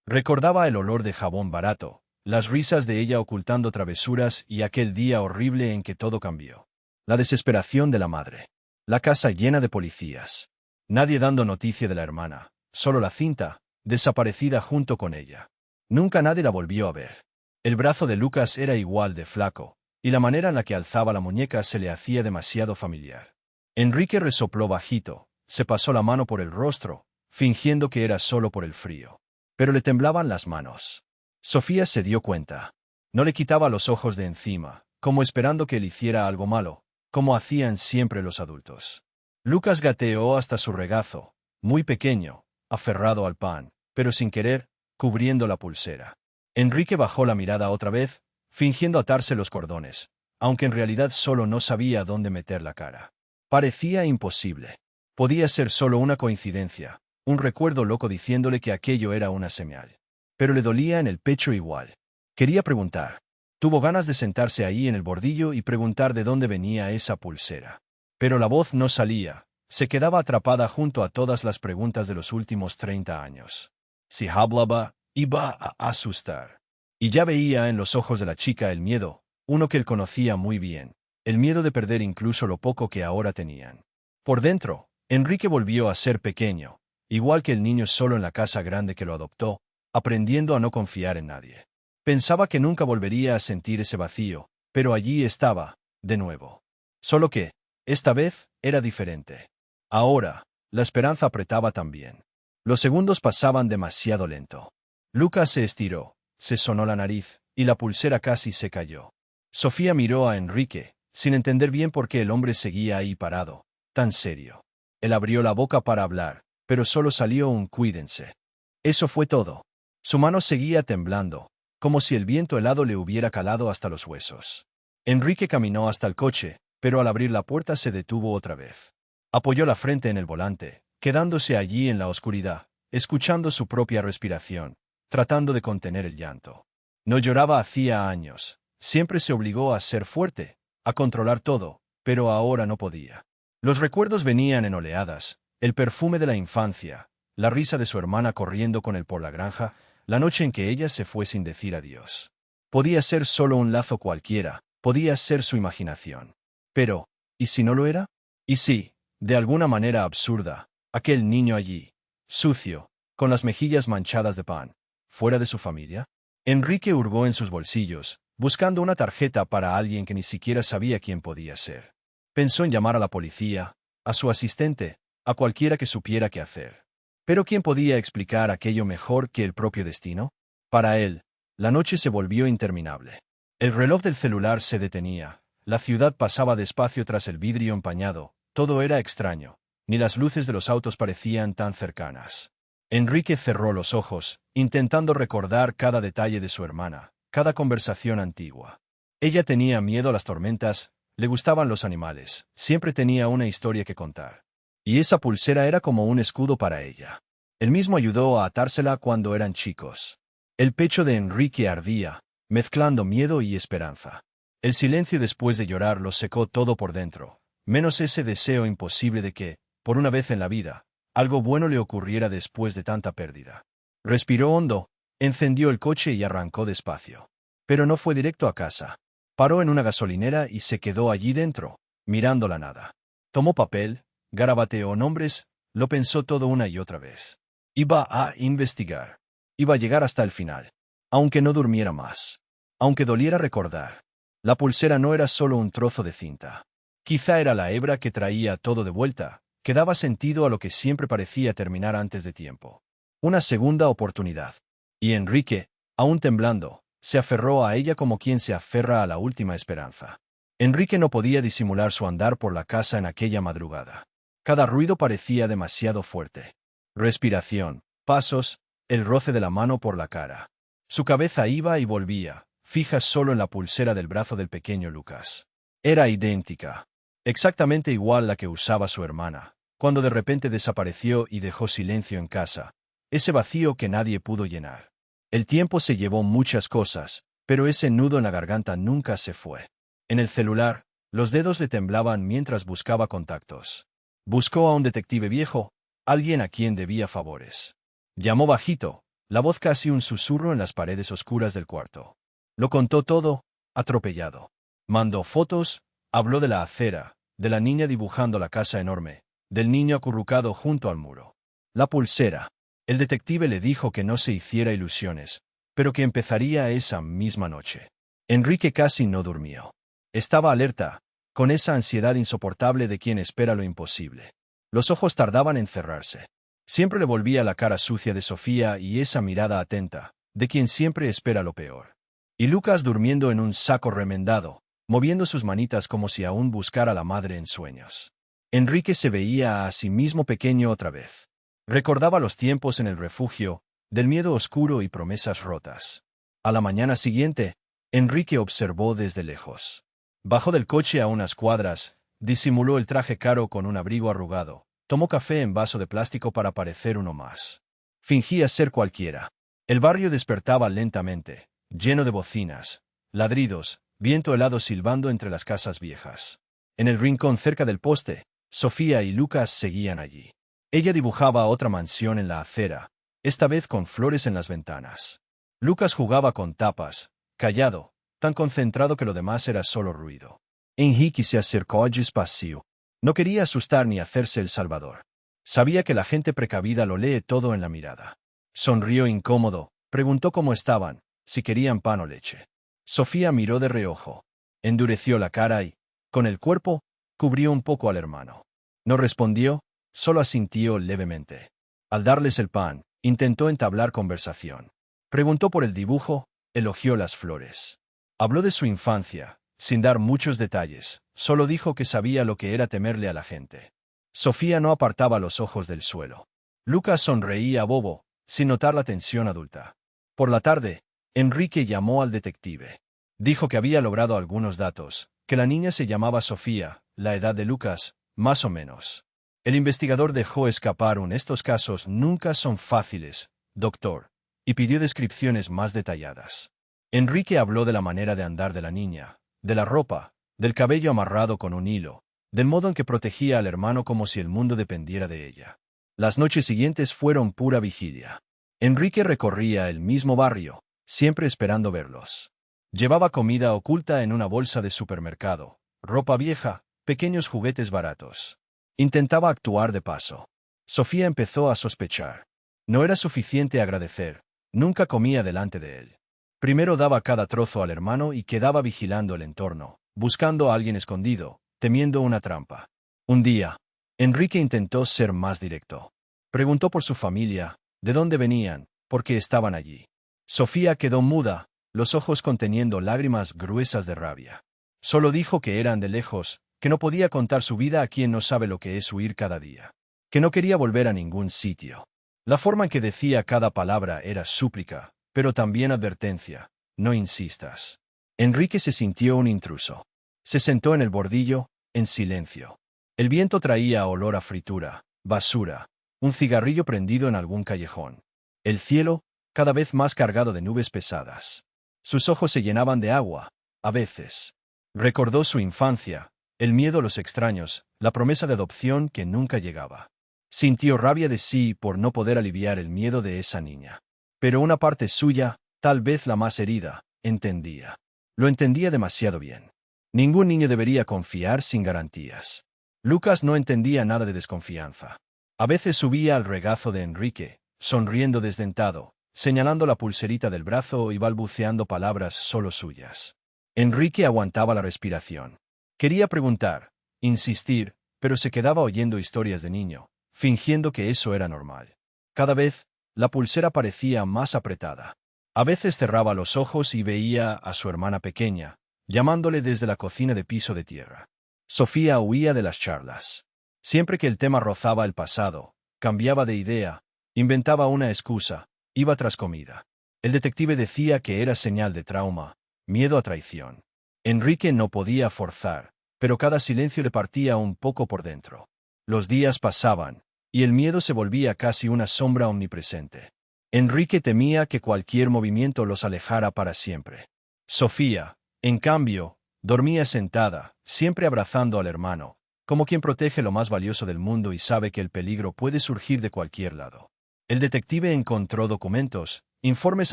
Recordaba el olor de jabón barato, las risas de ella ocultando travesuras y aquel día horrible en que todo cambió. La desesperación de la madre. La casa llena de policías. Nadie dando noticia de la hermana, solo la cinta, desaparecida junto con ella. Nunca nadie la volvió a ver. El brazo de Lucas era igual de flaco, y la manera en la que alzaba la muñeca se le hacía demasiado familiar. Enrique resopló bajito, se pasó la mano por el rostro, fingiendo que era solo por el frío. Pero le temblaban las manos. Sofía se dio cuenta. No le quitaba los ojos de encima, como esperando que él hiciera algo malo, como hacían siempre los adultos. Lucas gateó hasta su regazo, muy pequeño, aferrado al pan, pero sin querer, cubriendo la pulsera. Enrique bajó la mirada otra vez, fingiendo atarse los cordones, aunque en realidad solo no sabía dónde meter la cara. Parecía imposible. Podía ser solo una coincidencia, un recuerdo loco diciéndole que aquello era una señal. Pero le dolía en el pecho igual. Quería preguntar. Tuvo ganas de sentarse ahí en el bordillo y preguntar de dónde venía esa pulsera. Pero la voz no salía, se quedaba atrapada junto a todas las preguntas de los últimos 30 años. Si hablaba, iba a asustar. Y ya veía en los ojos de la chica el miedo, uno que él conocía muy bien, el miedo de perder incluso lo poco que ahora tenían. Por dentro, Enrique volvió a ser pequeño, igual que el niño solo en la casa grande que lo adoptó, aprendiendo a no confiar en nadie. Pensaba que nunca volvería a sentir ese vacío, pero allí estaba, de nuevo. Solo que, esta vez, era diferente. Ahora, la esperanza apretaba también. Los segundos pasaban demasiado lento. Lucas se estiró, se sonó la nariz, y la pulsera casi se cayó. Sofía miró a Enrique, sin entender bien por qué el hombre seguía ahí parado, tan serio. Él abrió la boca para hablar, pero solo salió un cuídense. Eso fue todo. Su mano seguía temblando, como si el viento helado le hubiera calado hasta los huesos. Enrique caminó hasta el coche, pero al abrir la puerta se detuvo otra vez. Apoyó la frente en el volante, quedándose allí en la oscuridad, escuchando su propia respiración, tratando de contener el llanto. No lloraba hacía años, siempre se obligó a ser fuerte, a controlar todo, pero ahora no podía. Los recuerdos venían en oleadas, el perfume de la infancia, la risa de su hermana corriendo con él por la granja, la noche en que ella se fue sin decir adiós. Podía ser solo un lazo cualquiera, podía ser su imaginación. Pero, ¿y si no lo era? ¿Y si, de alguna manera absurda, aquel niño allí, sucio, con las mejillas manchadas de pan, fuera de su familia? Enrique hurgó en sus bolsillos, buscando una tarjeta para alguien que ni siquiera sabía quién podía ser. Pensó en llamar a la policía, a su asistente, a cualquiera que supiera qué hacer. Pero ¿quién podía explicar aquello mejor que el propio destino? Para él, la noche se volvió interminable. El reloj del celular se detenía, la ciudad pasaba despacio tras el vidrio empañado, todo era extraño, ni las luces de los autos parecían tan cercanas. Enrique cerró los ojos, intentando recordar cada detalle de su hermana, cada conversación antigua. Ella tenía miedo a las tormentas, le gustaban los animales, siempre tenía una historia que contar. Y esa pulsera era como un escudo para ella. Él mismo ayudó a atársela cuando eran chicos. El pecho de Enrique ardía, mezclando miedo y esperanza. El silencio después de llorar lo secó todo por dentro, menos ese deseo imposible de que, por una vez en la vida, algo bueno le ocurriera después de tanta pérdida. Respiró hondo, encendió el coche y arrancó despacio. Pero no fue directo a casa. Paró en una gasolinera y se quedó allí dentro, mirando la nada. Tomó papel, garabateó nombres, lo pensó todo una y otra vez. Iba a investigar. Iba a llegar hasta el final. Aunque no durmiera más. Aunque doliera recordar. La pulsera no era solo un trozo de cinta. Quizá era la hebra que traía todo de vuelta, que daba sentido a lo que siempre parecía terminar antes de tiempo. Una segunda oportunidad. Y Enrique, aún temblando, se aferró a ella como quien se aferra a la última esperanza. Enrique no podía disimular su andar por la casa en aquella madrugada. Cada ruido parecía demasiado fuerte. Respiración, pasos, el roce de la mano por la cara. Su cabeza iba y volvía, fija solo en la pulsera del brazo del pequeño Lucas. Era idéntica. Exactamente igual la que usaba su hermana, cuando de repente desapareció y dejó silencio en casa. Ese vacío que nadie pudo llenar. El tiempo se llevó muchas cosas, pero ese nudo en la garganta nunca se fue. En el celular, los dedos le temblaban mientras buscaba contactos. Buscó a un detective viejo, alguien a quien debía favores. Llamó bajito, la voz casi un susurro en las paredes oscuras del cuarto. Lo contó todo, atropellado. Mandó fotos, habló de la acera, de la niña dibujando la casa enorme, del niño acurrucado junto al muro. La pulsera. El detective le dijo que no se hiciera ilusiones, pero que empezaría esa misma noche. Enrique casi no durmió. Estaba alerta, con esa ansiedad insoportable de quien espera lo imposible. Los ojos tardaban en cerrarse. Siempre le volvía la cara sucia de Sofía y esa mirada atenta, de quien siempre espera lo peor. Y Lucas durmiendo en un saco remendado, moviendo sus manitas como si aún buscara a la madre en sueños. Enrique se veía a sí mismo pequeño otra vez. Recordaba los tiempos en el refugio, del miedo oscuro y promesas rotas. A la mañana siguiente, Enrique observó desde lejos. Bajó del coche a unas cuadras, disimuló el traje caro con un abrigo arrugado, tomó café en vaso de plástico para parecer uno más. Fingía ser cualquiera. El barrio despertaba lentamente, lleno de bocinas, ladridos, viento helado silbando entre las casas viejas. En el rincón cerca del poste, Sofía y Lucas seguían allí. Ella dibujaba otra mansión en la acera, esta vez con flores en las ventanas. Lucas jugaba con tapas, callado, tan concentrado que lo demás era solo ruido. Enrique se acercó despacio. No quería asustar ni hacerse el salvador. Sabía que la gente precavida lo lee todo en la mirada. Sonrió incómodo, preguntó cómo estaban, si querían pan o leche. Sofía miró de reojo. Endureció la cara y, con el cuerpo, cubrió un poco al hermano. No respondió, solo asintió levemente. Al darles el pan, intentó entablar conversación. Preguntó por el dibujo, elogió las flores. Habló de su infancia, sin dar muchos detalles, solo dijo que sabía lo que era temerle a la gente. Sofía no apartaba los ojos del suelo. Lucas sonreía bobo, sin notar la tensión adulta. Por la tarde, Enrique llamó al detective. Dijo que había logrado algunos datos, que la niña se llamaba Sofía, la edad de Lucas, más o menos. El investigador dejó escapar estos casos nunca son fáciles, doctor, y pidió descripciones más detalladas. Enrique habló de la manera de andar de la niña, de la ropa, del cabello amarrado con un hilo, del modo en que protegía al hermano como si el mundo dependiera de ella. Las noches siguientes fueron pura vigilia. Enrique recorría el mismo barrio, siempre esperando verlos. Llevaba comida oculta en una bolsa de supermercado, ropa vieja, pequeños juguetes baratos. Intentaba actuar de paso. Sofía empezó a sospechar. No era suficiente agradecer, nunca comía delante de él. Primero daba cada trozo al hermano y quedaba vigilando el entorno, buscando a alguien escondido, temiendo una trampa. Un día, Enrique intentó ser más directo. Preguntó por su familia, de dónde venían, por qué estaban allí. Sofía quedó muda, los ojos conteniendo lágrimas gruesas de rabia. Solo dijo que eran de lejos, que no podía contar su vida a quien no sabe lo que es huir cada día, que no quería volver a ningún sitio. La forma en que decía cada palabra era súplica, pero también advertencia, no insistas. Enrique se sintió un intruso. Se sentó en el bordillo, en silencio. El viento traía olor a fritura, basura, un cigarrillo prendido en algún callejón. El cielo, cada vez más cargado de nubes pesadas. Sus ojos se llenaban de agua, a veces. Recordó su infancia, el miedo a los extraños, la promesa de adopción que nunca llegaba. Sintió rabia de sí por no poder aliviar el miedo de esa niña. Pero una parte suya, tal vez la más herida, entendía. Lo entendía demasiado bien. Ningún niño debería confiar sin garantías. Lucas no entendía nada de desconfianza. A veces subía al regazo de Enrique, sonriendo desdentado, señalando la pulserita del brazo y balbuceando palabras solo suyas. Enrique aguantaba la respiración. Quería preguntar, insistir, pero se quedaba oyendo historias de niño, fingiendo que eso era normal. Cada vez, la pulsera parecía más apretada. A veces cerraba los ojos y veía a su hermana pequeña, llamándole desde la cocina de piso de tierra. Sofía huía de las charlas. Siempre que el tema rozaba el pasado, cambiaba de idea, inventaba una excusa, iba tras comida. El detective decía que era señal de trauma, miedo a traición. Enrique no podía forzar, pero cada silencio le partía un poco por dentro. Los días pasaban, y el miedo se volvía casi una sombra omnipresente. Enrique temía que cualquier movimiento los alejara para siempre. Sofía, en cambio, dormía sentada, siempre abrazando al hermano, como quien protege lo más valioso del mundo y sabe que el peligro puede surgir de cualquier lado. El detective encontró documentos, informes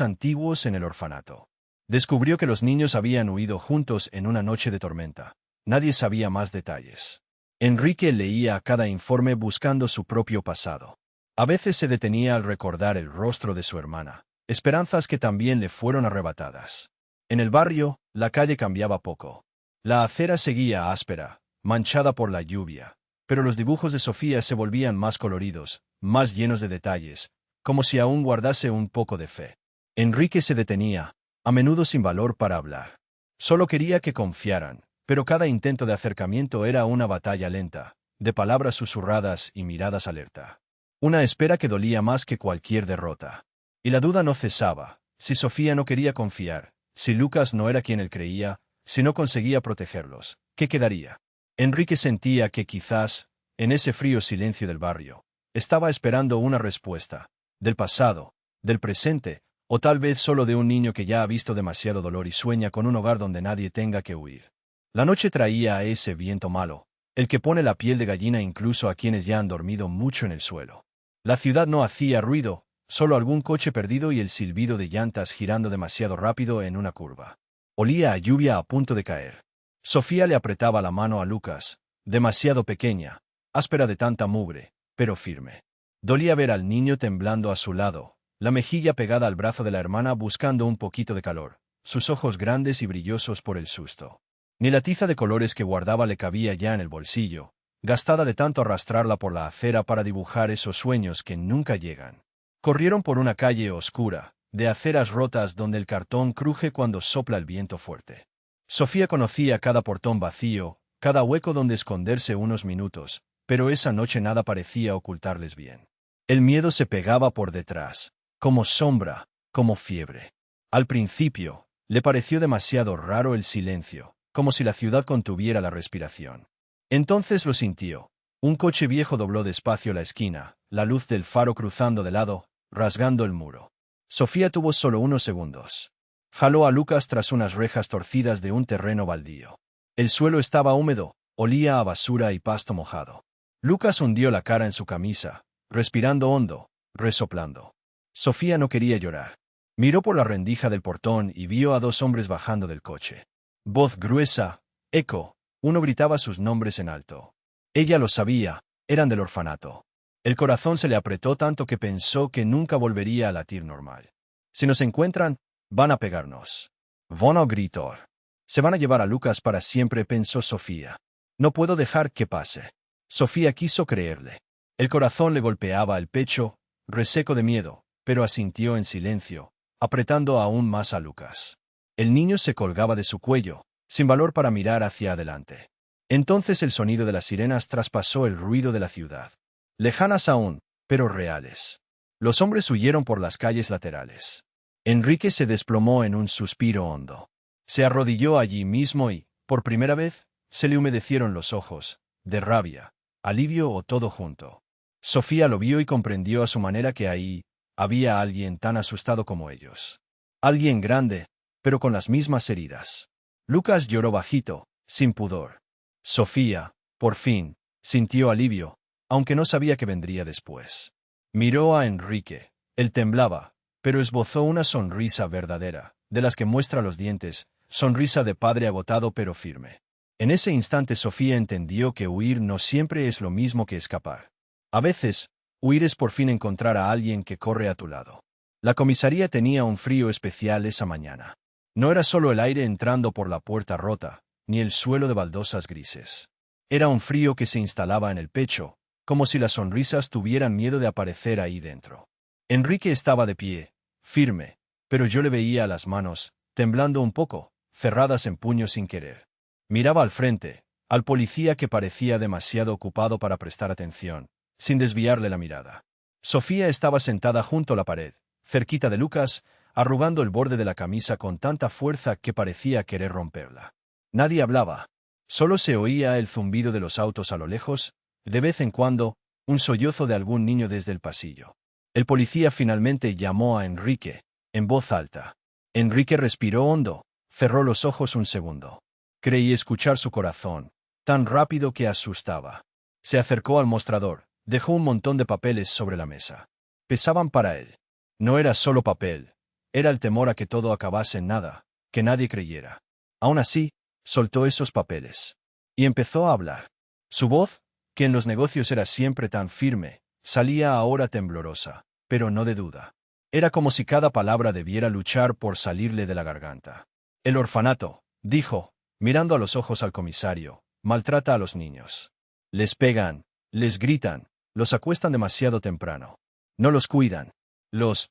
antiguos en el orfanato. Descubrió que los niños habían huido juntos en una noche de tormenta. Nadie sabía más detalles. Enrique leía cada informe buscando su propio pasado. A veces se detenía al recordar el rostro de su hermana, esperanzas que también le fueron arrebatadas. En el barrio, la calle cambiaba poco. La acera seguía áspera, manchada por la lluvia, pero los dibujos de Sofía se volvían más coloridos, más llenos de detalles, como si aún guardase un poco de fe. Enrique se detenía, a menudo sin valor para hablar. Solo quería que confiaran, pero cada intento de acercamiento era una batalla lenta, de palabras susurradas y miradas alerta. Una espera que dolía más que cualquier derrota. Y la duda no cesaba, si Sofía no quería confiar, si Lucas no era quien él creía, si no conseguía protegerlos, ¿qué quedaría? Enrique sentía que quizás, en ese frío silencio del barrio, estaba esperando una respuesta, del pasado, del presente, o tal vez solo de un niño que ya ha visto demasiado dolor y sueña con un hogar donde nadie tenga que huir. La noche traía a ese viento malo, el que pone la piel de gallina incluso a quienes ya han dormido mucho en el suelo. La ciudad no hacía ruido, solo algún coche perdido y el silbido de llantas girando demasiado rápido en una curva. Olía a lluvia a punto de caer. Sofía le apretaba la mano a Lucas, demasiado pequeña, áspera de tanta mugre, pero firme. Dolía ver al niño temblando a su lado, la mejilla pegada al brazo de la hermana buscando un poquito de calor, sus ojos grandes y brillosos por el susto. Ni la tiza de colores que guardaba le cabía ya en el bolsillo, gastada de tanto arrastrarla por la acera para dibujar esos sueños que nunca llegan. Corrieron por una calle oscura, de aceras rotas donde el cartón cruje cuando sopla el viento fuerte. Sofía conocía cada portón vacío, cada hueco donde esconderse unos minutos, pero esa noche nada parecía ocultarles bien. El miedo se pegaba por detrás, como sombra, como fiebre. Al principio, le pareció demasiado raro el silencio, como si la ciudad contuviera la respiración. Entonces lo sintió. Un coche viejo dobló despacio la esquina, la luz del faro cruzando de lado, rasgando el muro. Sofía tuvo solo unos segundos. Jaló a Lucas tras unas rejas torcidas de un terreno baldío. El suelo estaba húmedo, olía a basura y pasto mojado. Lucas hundió la cara en su camisa, respirando hondo, resoplando. Sofía no quería llorar. Miró por la rendija del portón y vio a dos hombres bajando del coche. Voz gruesa, eco. Uno gritaba sus nombres en alto. Ella lo sabía, eran del orfanato. El corazón se le apretó tanto que pensó que nunca volvería a latir normal. Si nos encuentran, van a pegarnos. Van a gritar. Se van a llevar a Lucas para siempre, pensó Sofía. No puedo dejar que pase. Sofía quiso creerle. El corazón le golpeaba el pecho, reseco de miedo, pero asintió en silencio, apretando aún más a Lucas. El niño se colgaba de su cuello, sin valor para mirar hacia adelante. Entonces el sonido de las sirenas traspasó el ruido de la ciudad. Lejanas aún, pero reales. Los hombres huyeron por las calles laterales. Enrique se desplomó en un suspiro hondo. Se arrodilló allí mismo y, por primera vez, se le humedecieron los ojos, de rabia, alivio o todo junto. Sofía lo vio y comprendió a su manera que ahí había alguien tan asustado como ellos. Alguien grande, pero con las mismas heridas. Lucas lloró bajito, sin pudor. Sofía, por fin, sintió alivio, aunque no sabía qué vendría después. Miró a Enrique. Él temblaba, pero esbozó una sonrisa verdadera, de las que muestra los dientes, sonrisa de padre agotado pero firme. En ese instante Sofía entendió que huir no siempre es lo mismo que escapar. A veces, huir es por fin encontrar a alguien que corre a tu lado. La comisaría tenía un frío especial esa mañana. No era solo el aire entrando por la puerta rota, ni el suelo de baldosas grises. Era un frío que se instalaba en el pecho, como si las sonrisas tuvieran miedo de aparecer ahí dentro. Enrique estaba de pie, firme, pero yo le veía las manos, temblando un poco, cerradas en puño sin querer. Miraba al frente, al policía que parecía demasiado ocupado para prestar atención, sin desviarle la mirada. Sofía estaba sentada junto a la pared, cerquita de Lucas, arrugando el borde de la camisa con tanta fuerza que parecía querer romperla. Nadie hablaba. Solo se oía el zumbido de los autos a lo lejos, de vez en cuando, un sollozo de algún niño desde el pasillo. El policía finalmente llamó a Enrique, en voz alta. Enrique respiró hondo, cerró los ojos un segundo. Creí escuchar su corazón, tan rápido que asustaba. Se acercó al mostrador, dejó un montón de papeles sobre la mesa. Pesaban para él. No era solo papel, era el temor a que todo acabase en nada, que nadie creyera. Aún así, soltó esos papeles. Y empezó a hablar. Su voz, que en los negocios era siempre tan firme, salía ahora temblorosa, pero no de duda. Era como si cada palabra debiera luchar por salirle de la garganta. El orfanato, dijo, mirando a los ojos al comisario, maltrata a los niños. Les pegan, les gritan, los acuestan demasiado temprano. No los cuidan. Los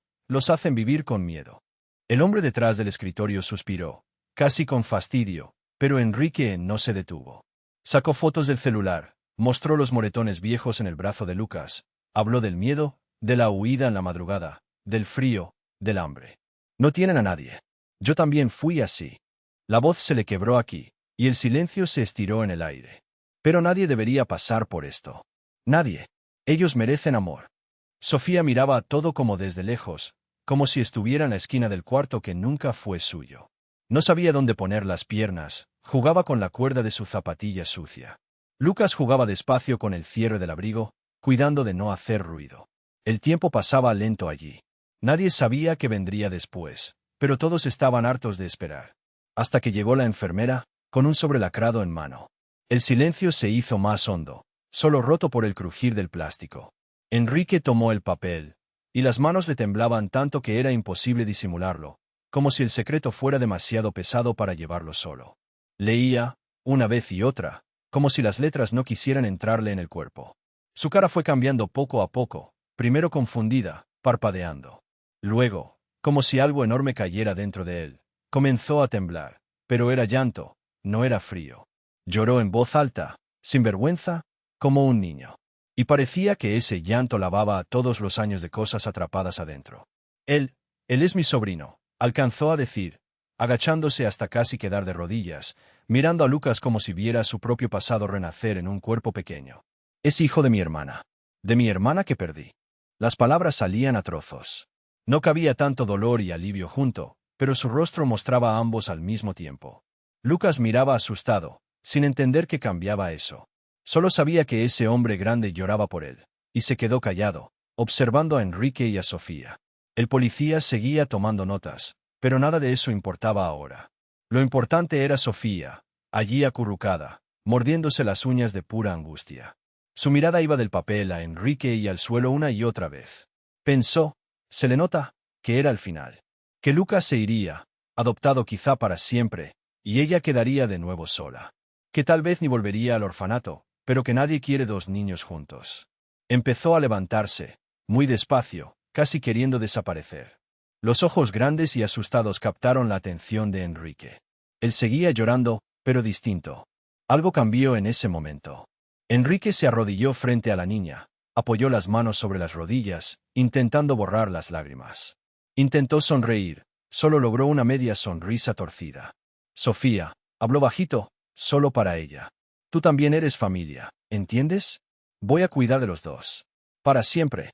hacen vivir con miedo. El hombre detrás del escritorio suspiró, casi con fastidio, pero Enrique no se detuvo. Sacó fotos del celular, mostró los moretones viejos en el brazo de Lucas, habló del miedo, de la huida en la madrugada, del frío, del hambre. No tienen a nadie. Yo también fui así. La voz se le quebró aquí, y el silencio se estiró en el aire. Pero nadie debería pasar por esto. Nadie. Ellos merecen amor. Sofía miraba todo como desde lejos, como si estuviera en la esquina del cuarto que nunca fue suyo. No sabía dónde poner las piernas, jugaba con la cuerda de su zapatilla sucia. Lucas jugaba despacio con el cierre del abrigo, cuidando de no hacer ruido. El tiempo pasaba lento allí. Nadie sabía qué vendría después, pero todos estaban hartos de esperar. Hasta que llegó la enfermera, con un sobrelacrado en mano. El silencio se hizo más hondo, solo roto por el crujir del plástico. Enrique tomó el papel, y las manos le temblaban tanto que era imposible disimularlo, como si el secreto fuera demasiado pesado para llevarlo solo. Leía, una vez y otra, como si las letras no quisieran entrarle en el cuerpo. Su cara fue cambiando poco a poco, primero confundida, parpadeando. Luego, como si algo enorme cayera dentro de él, comenzó a temblar, pero era llanto, no era frío. Lloró en voz alta, sin vergüenza, como un niño. Y parecía que ese llanto lavaba todos los años de cosas atrapadas adentro. Él es mi sobrino, alcanzó a decir, agachándose hasta casi quedar de rodillas, mirando a Lucas como si viera su propio pasado renacer en un cuerpo pequeño. Es hijo de mi hermana que perdí. Las palabras salían a trozos. No cabía tanto dolor y alivio junto, pero su rostro mostraba a ambos al mismo tiempo. Lucas miraba asustado, sin entender qué cambiaba eso. Solo sabía que ese hombre grande lloraba por él, y se quedó callado, observando a Enrique y a Sofía. El policía seguía tomando notas, pero nada de eso importaba ahora. Lo importante era Sofía, allí acurrucada, mordiéndose las uñas de pura angustia. Su mirada iba del papel a Enrique y al suelo una y otra vez. Pensó, se le nota, que era el final. Que Lucas se iría, adoptado quizá para siempre, y ella quedaría de nuevo sola. Que tal vez ni volvería al orfanato, pero que nadie quiere dos niños juntos. Empezó a levantarse, muy despacio, casi queriendo desaparecer. Los ojos grandes y asustados captaron la atención de Enrique. Él seguía llorando, pero distinto. Algo cambió en ese momento. Enrique se arrodilló frente a la niña, apoyó las manos sobre las rodillas, intentando borrar las lágrimas. Intentó sonreír, solo logró una media sonrisa torcida. Sofía, habló bajito, solo para ella. Tú también eres familia, ¿entiendes? Voy a cuidar de los dos. Para siempre.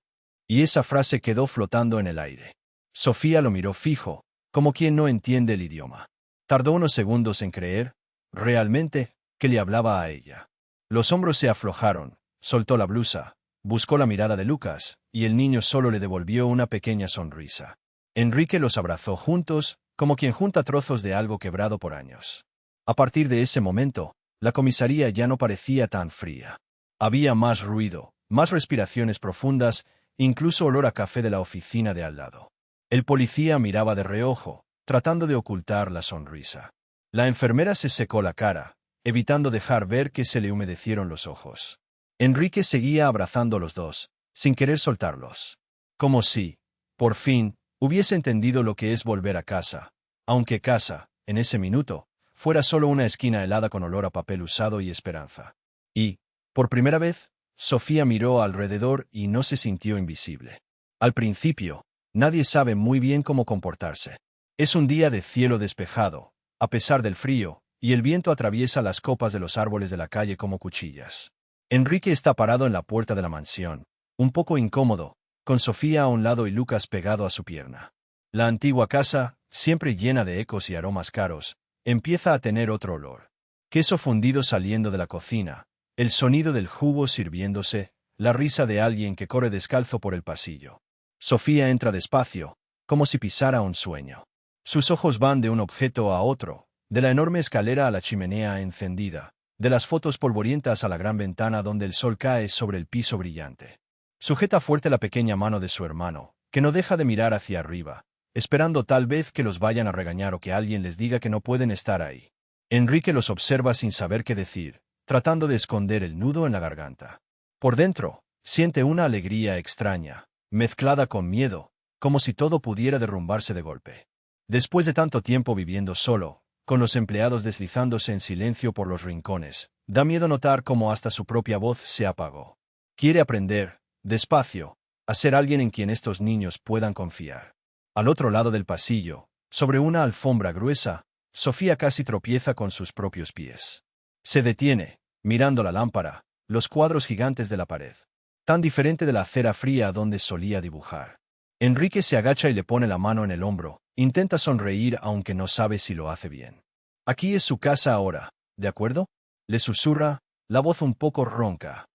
Y esa frase quedó flotando en el aire. Sofía lo miró fijo, como quien no entiende el idioma. Tardó unos segundos en creer, realmente, que le hablaba a ella. Los hombros se aflojaron, soltó la blusa, buscó la mirada de Lucas, y el niño solo le devolvió una pequeña sonrisa. Enrique los abrazó juntos, como quien junta trozos de algo quebrado por años. A partir de ese momento, la comisaría ya no parecía tan fría. Había más ruido, más respiraciones profundas, incluso olor a café de la oficina de al lado. El policía miraba de reojo, tratando de ocultar la sonrisa. La enfermera se secó la cara, evitando dejar ver que se le humedecieron los ojos. Enrique seguía abrazando a los dos, sin querer soltarlos. Como si, por fin, hubiese entendido lo que es volver a casa, aunque casa, en ese minuto, fuera solo una esquina helada con olor a papel usado y esperanza. Y, por primera vez, Sofía miró alrededor y no se sintió invisible. Al principio, nadie sabe muy bien cómo comportarse. Es un día de cielo despejado, a pesar del frío, y el viento atraviesa las copas de los árboles de la calle como cuchillas. Enrique está parado en la puerta de la mansión, un poco incómodo, con Sofía a un lado y Lucas pegado a su pierna. La antigua casa, siempre llena de ecos y aromas caros, empieza a tener otro olor. Queso fundido saliendo de la cocina, el sonido del jugo sirviéndose, la risa de alguien que corre descalzo por el pasillo. Sofía entra despacio, como si pisara un sueño. Sus ojos van de un objeto a otro, de la enorme escalera a la chimenea encendida, de las fotos polvorientas a la gran ventana donde el sol cae sobre el piso brillante. Sujeta fuerte la pequeña mano de su hermano, que no deja de mirar hacia arriba, esperando tal vez que los vayan a regañar o que alguien les diga que no pueden estar ahí. Enrique los observa sin saber qué decir, tratando de esconder el nudo en la garganta. Por dentro, siente una alegría extraña, mezclada con miedo, como si todo pudiera derrumbarse de golpe. Después de tanto tiempo viviendo solo, con los empleados deslizándose en silencio por los rincones, da miedo notar cómo hasta su propia voz se apagó. Quiere aprender, despacio, a ser alguien en quien estos niños puedan confiar. Al otro lado del pasillo, sobre una alfombra gruesa, Sofía casi tropieza con sus propios pies. Se detiene, mirando la lámpara, los cuadros gigantes de la pared. Tan diferente de la acera fría donde solía dibujar. Enrique se agacha y le pone la mano en el hombro, intenta sonreír aunque no sabe si lo hace bien. Aquí es su casa ahora, ¿de acuerdo? Le susurra, la voz un poco ronca.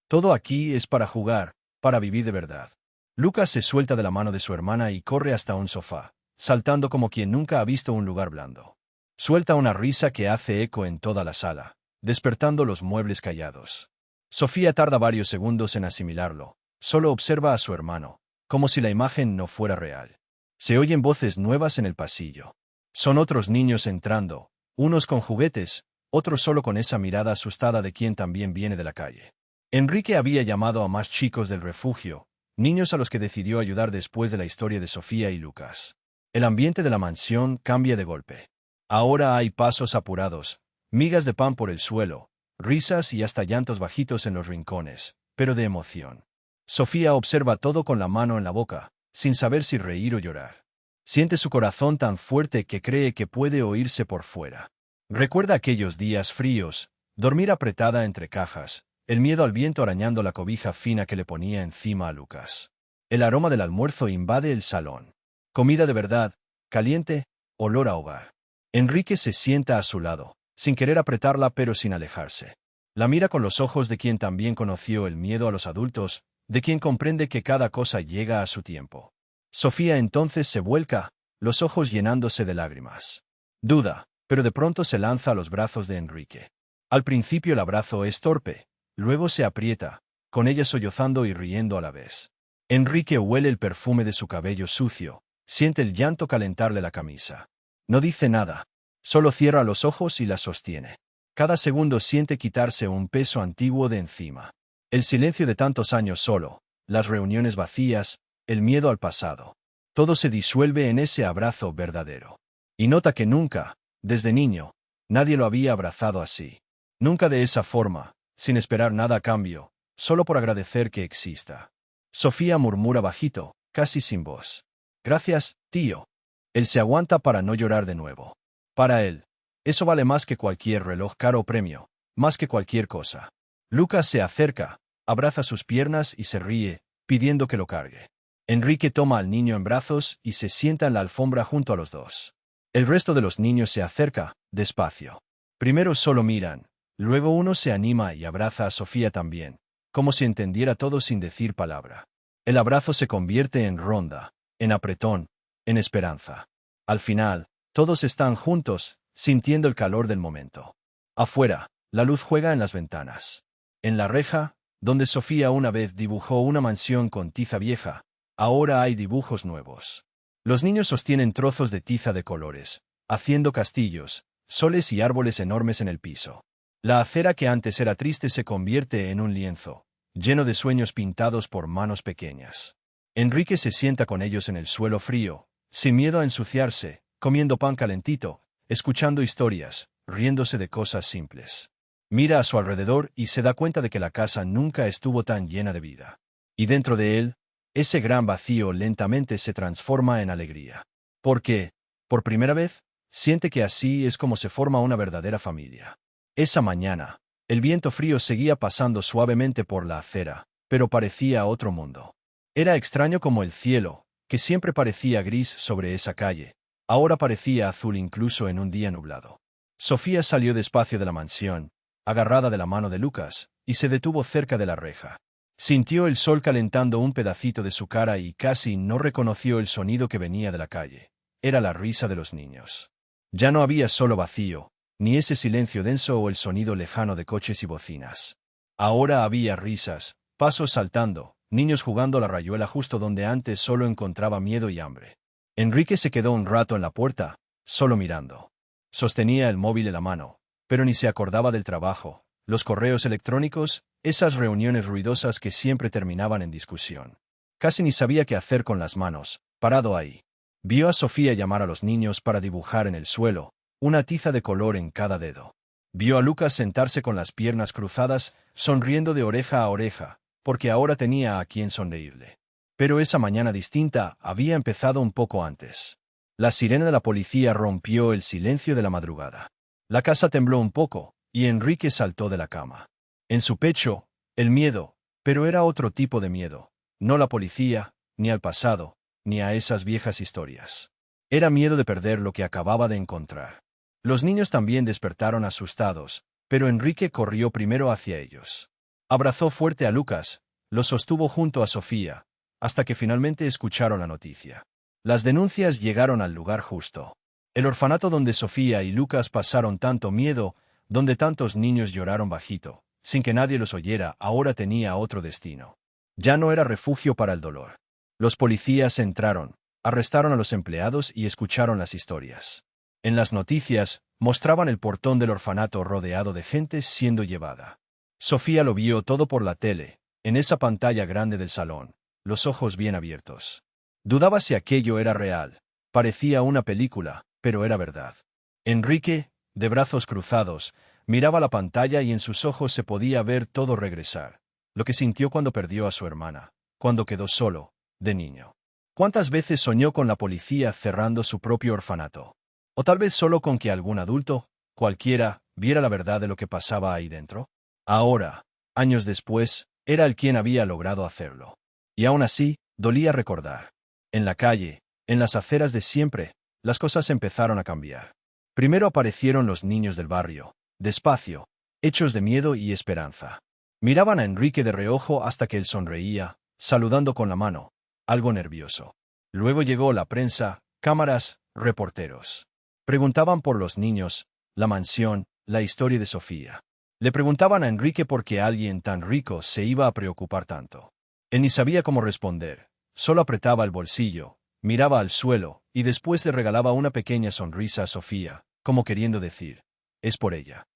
Todo aquí es para jugar, para vivir de verdad. Lucas se suelta de la mano de su hermana y corre hasta un sofá, saltando como quien nunca ha visto un lugar blando. Suelta una risa que hace eco en toda la sala, despertando los muebles callados. Sofía tarda varios segundos en asimilarlo, solo observa a su hermano, como si la imagen no fuera real. Se oyen voces nuevas en el pasillo. Son otros niños entrando, unos con juguetes, otros solo con esa mirada asustada de quien también viene de la calle. Enrique había llamado a más chicos del refugio, niños a los que decidió ayudar después de la historia de Sofía y Lucas. El ambiente de la mansión cambia de golpe. Ahora hay pasos apurados, migas de pan por el suelo, risas y hasta llantos bajitos en los rincones, pero de emoción. Sofía observa todo con la mano en la boca, sin saber si reír o llorar. Siente su corazón tan fuerte que cree que puede oírse por fuera. Recuerda aquellos días fríos, dormir apretada entre cajas, el miedo al viento arañando la cobija fina que le ponía encima a Lucas. El aroma del almuerzo invade el salón. Comida de verdad, caliente, olor a hogar. Enrique se sienta a su lado, sin querer apretarla pero sin alejarse. La mira con los ojos de quien también conoció el miedo a los adultos, de quien comprende que cada cosa llega a su tiempo. Sofía entonces se vuelca, los ojos llenándose de lágrimas. Duda, pero de pronto se lanza a los brazos de Enrique. Al principio el abrazo es torpe, luego se aprieta, con ella sollozando y riendo a la vez. Enrique huele el perfume de su cabello sucio, siente el llanto calentarle la camisa. No dice nada, solo cierra los ojos y la sostiene. Cada segundo siente quitarse un peso antiguo de encima. El silencio de tantos años solo, las reuniones vacías, el miedo al pasado. Todo se disuelve en ese abrazo verdadero. Y nota que nunca, desde niño, nadie lo había abrazado así. Nunca de esa forma, sin esperar nada a cambio, solo por agradecer que exista. Sofía murmura bajito, casi sin voz. Gracias, tío. Él se aguanta para no llorar de nuevo. Para él, eso vale más que cualquier reloj caro o premio, más que cualquier cosa. Lucas se acerca, abraza sus piernas y se ríe, pidiendo que lo cargue. Enrique toma al niño en brazos y se sienta en la alfombra junto a los dos. El resto de los niños se acerca, despacio. Primero solo miran, luego uno se anima y abraza a Sofía también, como si entendiera todo sin decir palabra. El abrazo se convierte en ronda, en apretón, en esperanza. Al final, Todos están juntos, sintiendo el calor del momento. Afuera, la luz juega en las ventanas. En la reja, donde Sofía una vez dibujó una mansión con tiza vieja, ahora hay dibujos nuevos. Los niños sostienen trozos de tiza de colores, haciendo castillos, soles y árboles enormes en el piso. La acera que antes era triste se convierte en un lienzo, lleno de sueños pintados por manos pequeñas. Enrique se sienta con ellos en el suelo frío, sin miedo a ensuciarse, comiendo pan calentito, escuchando historias, riéndose de cosas simples. Mira a su alrededor y se da cuenta de que la casa nunca estuvo tan llena de vida. Y dentro de él, ese gran vacío lentamente se transforma en alegría. Porque, por primera vez, siente que así es como se forma una verdadera familia. Esa mañana, el viento frío seguía pasando suavemente por la acera, pero parecía otro mundo. Era extraño como el cielo, que siempre parecía gris sobre esa calle, ahora parecía azul incluso en un día nublado. Sofía salió despacio de la mansión, agarrada de la mano de Lucas, y se detuvo cerca de la reja. Sintió el sol calentando un pedacito de su cara y casi no reconoció el sonido que venía de la calle. Era la risa de los niños. Ya no había solo vacío, ni ese silencio denso o el sonido lejano de coches y bocinas. Ahora había risas, pasos saltando, niños jugando a la rayuela justo donde antes solo encontraba miedo y hambre. Enrique se quedó un rato en la puerta, solo mirando. Sostenía el móvil en la mano, pero ni se acordaba del trabajo, los correos electrónicos, esas reuniones ruidosas que siempre terminaban en discusión. Casi ni sabía qué hacer con las manos, parado ahí. Vio a Sofía llamar a los niños para dibujar en el suelo, una tiza de color en cada dedo. Vio a Lucas sentarse con las piernas cruzadas, sonriendo de oreja a oreja, porque ahora tenía a quien sonreírle. Pero esa mañana distinta había empezado un poco antes. La sirena de la policía rompió el silencio de la madrugada. La casa tembló un poco, y Enrique saltó de la cama. En su pecho, el miedo, pero era otro tipo de miedo, no la policía, ni al pasado, ni a esas viejas historias. Era miedo de perder lo que acababa de encontrar. Los niños también despertaron asustados, pero Enrique corrió primero hacia ellos. Abrazó fuerte a Lucas, lo sostuvo junto a Sofía, hasta que finalmente escucharon la noticia. Las denuncias llegaron al lugar justo. El orfanato donde Sofía y Lucas pasaron tanto miedo, donde tantos niños lloraron bajito, sin que nadie los oyera, ahora tenía otro destino. Ya no era refugio para el dolor. Los policías entraron, arrestaron a los empleados y escucharon las historias. En las noticias, mostraban el portón del orfanato rodeado de gente siendo llevada. Sofía lo vio todo por la tele, en esa pantalla grande del salón, los ojos bien abiertos. Dudaba si aquello era real. Parecía una película, pero era verdad. Enrique, de brazos cruzados, miraba la pantalla y en sus ojos se podía ver todo regresar. Lo que sintió cuando perdió a su hermana, cuando quedó solo, de niño. ¿Cuántas veces soñó con la policía cerrando su propio orfanato? O tal vez solo con que algún adulto, cualquiera, viera la verdad de lo que pasaba ahí dentro. Ahora, años después, era él quien había logrado hacerlo. Y aún así, dolía recordar. En la calle, en las aceras de siempre, las cosas empezaron a cambiar. Primero aparecieron los niños del barrio, despacio, hechos de miedo y esperanza. Miraban a Enrique de reojo hasta que él sonreía, saludando con la mano, algo nervioso. Luego llegó la prensa, cámaras, reporteros. Preguntaban por los niños, la mansión, la historia de Sofía. Le preguntaban a Enrique por qué alguien tan rico se iba a preocupar tanto. Él ni sabía cómo responder, solo apretaba el bolsillo, miraba al suelo, y después le regalaba una pequeña sonrisa a Sofía, como queriendo decir, es por ella.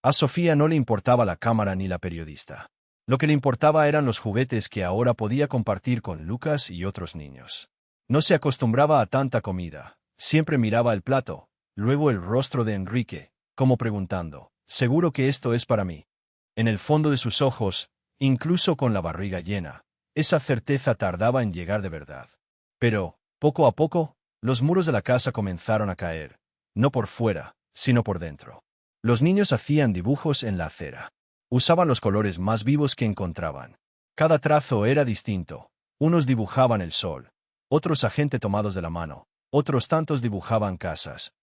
A Sofía no le importaba la cámara ni la periodista. Lo que le importaba eran los juguetes que ahora podía compartir con Lucas y otros niños. No se acostumbraba a tanta comida, siempre miraba el plato, luego el rostro de Enrique, como preguntando, ¿seguro que esto es para mí? En el fondo de sus ojos, incluso con la barriga llena, esa certeza tardaba en llegar de verdad. Pero, poco a poco, los muros de la casa comenzaron a caer, no por fuera, sino por dentro. Los niños hacían dibujos en la acera. Usaban los colores más vivos que encontraban. Cada trazo era distinto. Unos dibujaban el sol, otros a gente tomados de la mano, otros tantos dibujaban casas,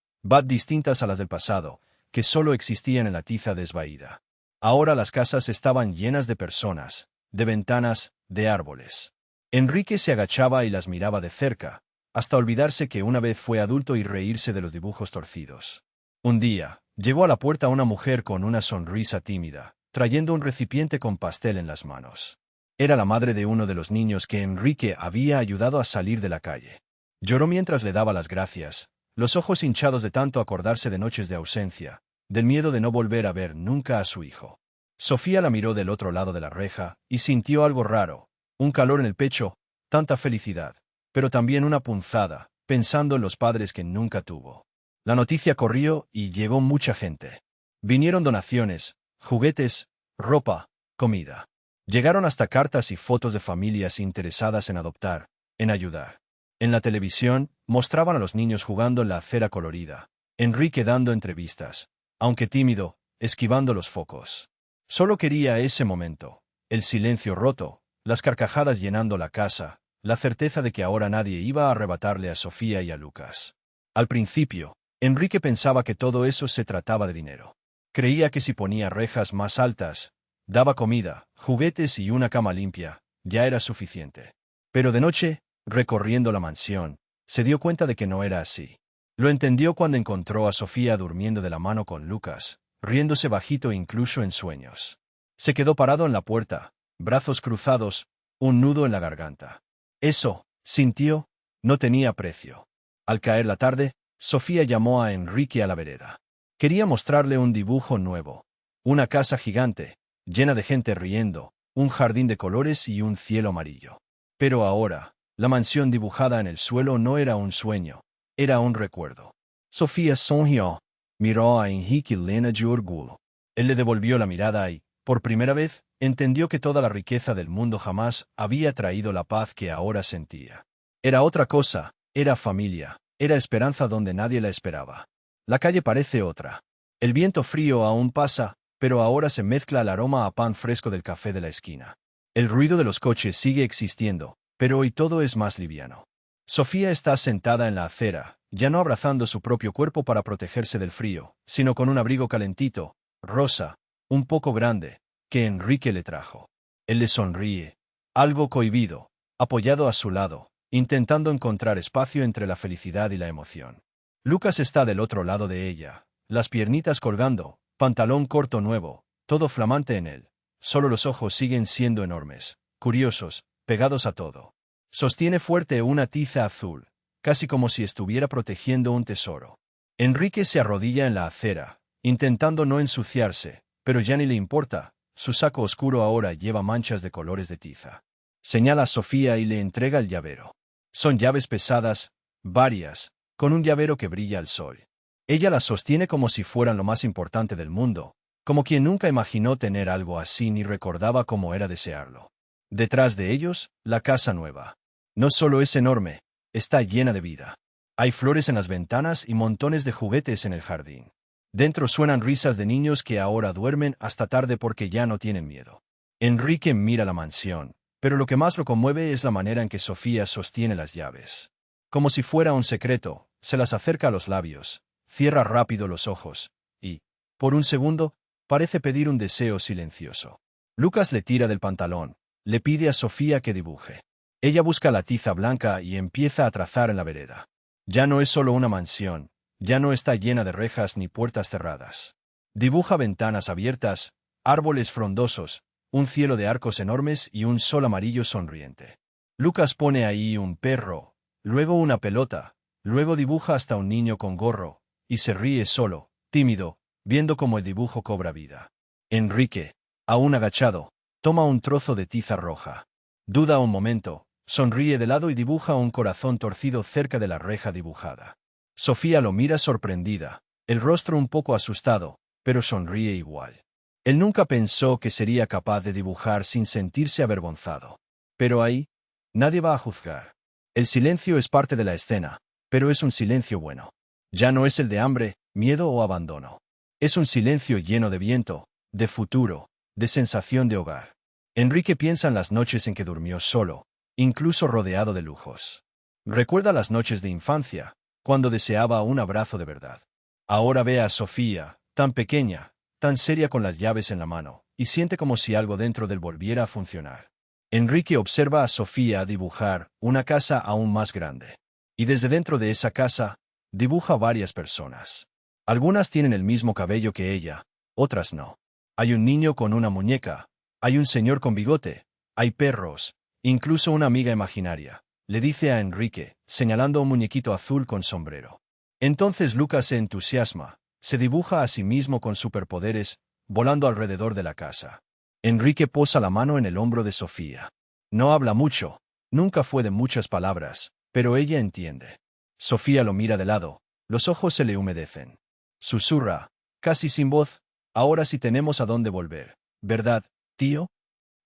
distintas a las del pasado, que solo existían en la tiza desvaída. Ahora las casas estaban llenas de personas, de ventanas, de árboles. Enrique se agachaba y las miraba de cerca, hasta olvidarse que una vez fue adulto y reírse de los dibujos torcidos. Un día, llegó a la puerta una mujer con una sonrisa tímida, trayendo un recipiente con pastel en las manos. Era la madre de uno de los niños que Enrique había ayudado a salir de la calle. Lloró mientras le daba las gracias, los ojos hinchados de tanto acordarse de noches de ausencia, del miedo de no volver a ver nunca a su hijo. Sofía la miró del otro lado de la reja y sintió algo raro, un calor en el pecho, tanta felicidad, pero también una punzada, pensando en los padres que nunca tuvo. La noticia corrió y llegó mucha gente. Vinieron donaciones, juguetes, ropa, comida. Llegaron hasta cartas y fotos de familias interesadas en adoptar, en ayudar. En la televisión, mostraban a los niños jugando en la acera colorida, Enrique dando entrevistas, aunque tímido, esquivando los focos. Solo quería ese momento, el silencio roto, las carcajadas llenando la casa, la certeza de que ahora nadie iba a arrebatarle a Sofía y a Lucas. Al principio, Enrique pensaba que todo eso se trataba de dinero. Creía que si ponía rejas más altas, daba comida, juguetes y una cama limpia, ya era suficiente. Pero de noche, recorriendo la mansión, se dio cuenta de que no era así. Lo entendió cuando encontró a Sofía durmiendo de la mano con Lucas, riéndose bajito incluso en sueños. Se quedó parado en la puerta, brazos cruzados, un nudo en la garganta. Eso, sintió, no tenía precio. Al caer la tarde, Sofía llamó a Enrique a la vereda. Quería mostrarle un dibujo nuevo. Una casa gigante, llena de gente riendo, un jardín de colores y un cielo amarillo. Pero ahora, la mansión dibujada en el suelo no era un sueño, era un recuerdo. Sofía sonrió, miró a Enrique llena de orgullo. Él le devolvió la mirada y, por primera vez, entendió que toda la riqueza del mundo jamás había traído la paz que ahora sentía. Era otra cosa, era familia, era esperanza donde nadie la esperaba. La calle parece otra. El viento frío aún pasa, pero ahora se mezcla el aroma a pan fresco del café de la esquina. El ruido de los coches sigue existiendo, pero hoy todo es más liviano. Sofía está sentada en la acera, ya no abrazando su propio cuerpo para protegerse del frío, sino con un abrigo calentito, rosa, un poco grande, que Enrique le trajo. Él le sonríe, algo cohibido, apoyado a su lado, intentando encontrar espacio entre la felicidad y la emoción. Lucas está del otro lado de ella, las piernitas colgando, pantalón corto nuevo, todo flamante en él. Solo los ojos siguen siendo enormes, curiosos, pegados a todo. Sostiene fuerte una tiza azul, casi como si estuviera protegiendo un tesoro. Enrique se arrodilla en la acera, intentando no ensuciarse, pero ya ni le importa, su saco oscuro ahora lleva manchas de colores de tiza. Señala a Sofía y le entrega el llavero. Son llaves pesadas, varias, con un llavero que brilla al sol. Ella las sostiene como si fueran lo más importante del mundo, como quien nunca imaginó tener algo así ni recordaba cómo era desearlo. Detrás de ellos, la casa nueva. No solo es enorme, está llena de vida. Hay flores en las ventanas y montones de juguetes en el jardín. Dentro suenan risas de niños que ahora duermen hasta tarde porque ya no tienen miedo. Enrique mira la mansión, pero lo que más lo conmueve es la manera en que Sofía sostiene las llaves. Como si fuera un secreto, se las acerca a los labios, cierra rápido los ojos, y, por un segundo, parece pedir un deseo silencioso. Lucas le tira del pantalón, le pide a Sofía que dibuje. Ella busca la tiza blanca y empieza a trazar en la vereda. Ya no es solo una mansión, ya no está llena de rejas ni puertas cerradas. Dibuja ventanas abiertas, árboles frondosos, un cielo de arcos enormes y un sol amarillo sonriente. Lucas pone ahí un perro, luego una pelota, luego dibuja hasta un niño con gorro, y se ríe solo, tímido, viendo cómo el dibujo cobra vida. Enrique, aún agachado, toma un trozo de tiza roja. Duda un momento, sonríe de lado y dibuja un corazón torcido cerca de la reja dibujada. Sofía lo mira sorprendida, el rostro un poco asustado, pero sonríe igual. Él nunca pensó que sería capaz de dibujar sin sentirse avergonzado. Pero ahí, nadie va a juzgar. El silencio es parte de la escena, pero es un silencio bueno. Ya no es el de hambre, miedo o abandono. Es un silencio lleno de viento, de futuro, de sensación de hogar. Enrique piensa en las noches en que durmió solo, incluso rodeado de lujos. Recuerda las noches de infancia, cuando deseaba un abrazo de verdad. Ahora ve a Sofía, tan pequeña, tan seria con las llaves en la mano, y siente como si algo dentro de él volviera a funcionar. Enrique observa a Sofía dibujar una casa aún más grande. Y desde dentro de esa casa, dibuja varias personas. Algunas tienen el mismo cabello que ella, otras no. Hay un niño con una muñeca, hay un señor con bigote, hay perros, incluso una amiga imaginaria, le dice a Enrique, señalando un muñequito azul con sombrero. Entonces Lucas se entusiasma, se dibuja a sí mismo con superpoderes, volando alrededor de la casa. Enrique posa la mano en el hombro de Sofía. No habla mucho, nunca fue de muchas palabras, pero ella entiende. Sofía lo mira de lado, los ojos se le humedecen. Susurra, casi sin voz, ahora sí tenemos a dónde volver, ¿verdad, tío?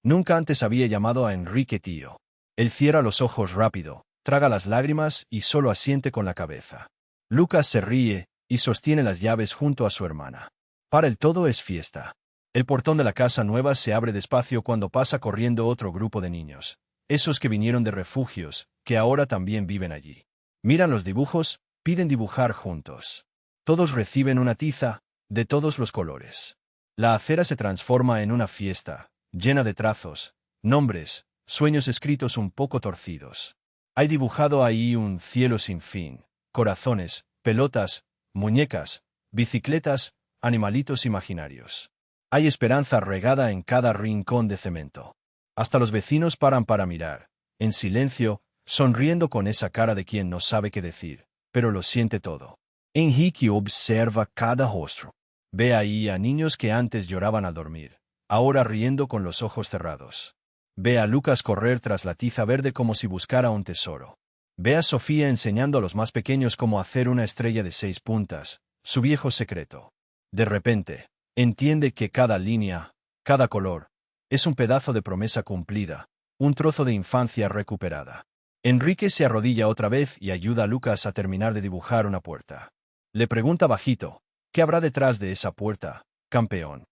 Nunca antes había llamado a Enrique tío. Él cierra los ojos rápido, traga las lágrimas y solo asiente con la cabeza. Lucas se ríe y sostiene las llaves junto a su hermana. Para él todo es fiesta. El portón de la casa nueva se abre despacio cuando pasa corriendo otro grupo de niños, esos que vinieron de refugios, que ahora también viven allí. Miran los dibujos, piden dibujar juntos. Todos reciben una tiza, de todos los colores. La acera se transforma en una fiesta, llena de trazos, nombres, sueños escritos un poco torcidos. Hay dibujado ahí un cielo sin fin, corazones, pelotas, muñecas, bicicletas, animalitos imaginarios. Hay esperanza regada en cada rincón de cemento. Hasta los vecinos paran para mirar, en silencio, sonriendo con esa cara de quien no sabe qué decir, pero lo siente todo. Enrique observa cada rostro. Ve ahí a niños que antes lloraban al dormir, ahora riendo con los ojos cerrados. Ve a Lucas correr tras la tiza verde como si buscara un tesoro. Ve a Sofía enseñando a los más pequeños cómo hacer una estrella de 6 puntas, su viejo secreto. De repente, entiende que cada línea, cada color, es un pedazo de promesa cumplida, un trozo de infancia recuperada. Enrique se arrodilla otra vez y ayuda a Lucas a terminar de dibujar una puerta. Le pregunta bajito, ¿qué habrá detrás de esa puerta, campeón?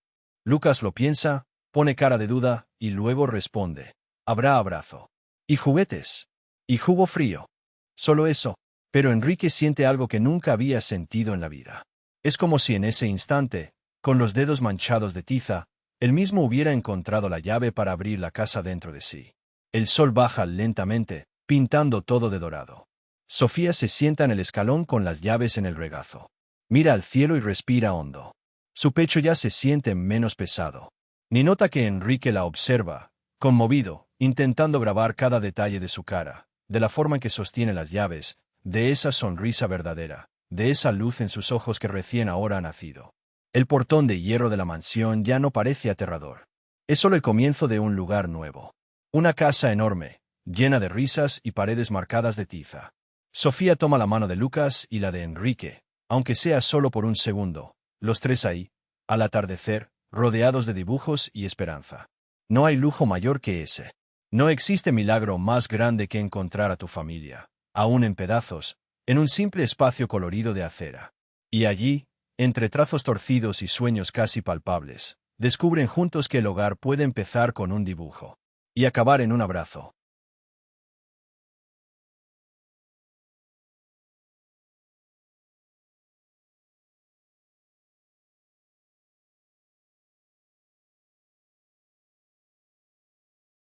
Lucas lo piensa, pone cara de duda y luego responde, habrá abrazo. Y juguetes. Y jugo frío. Solo eso, pero Enrique siente algo que nunca había sentido en la vida. Es como si en ese instante, con los dedos manchados de tiza, él mismo hubiera encontrado la llave para abrir la casa dentro de sí. El sol baja lentamente, pintando todo de dorado. Sofía se sienta en el escalón con las llaves en el regazo. Mira al cielo y respira hondo. Su pecho ya se siente menos pesado. Ni nota que Enrique la observa, conmovido, intentando grabar cada detalle de su cara, de la forma en que sostiene las llaves, de esa sonrisa verdadera, de esa luz en sus ojos que recién ahora ha nacido. El portón de hierro de la mansión ya no parece aterrador. Es solo el comienzo de un lugar nuevo. Una casa enorme, llena de risas y paredes marcadas de tiza. Sofía toma la mano de Lucas y la de Enrique, aunque sea solo por un segundo, los tres ahí, al atardecer, rodeados de dibujos y esperanza. No hay lujo mayor que ese. No existe milagro más grande que encontrar a tu familia, aún en pedazos, en un simple espacio colorido de acera. Y allí, entre trazos torcidos y sueños casi palpables, descubren juntos que el hogar puede empezar con un dibujo y acabar en un abrazo.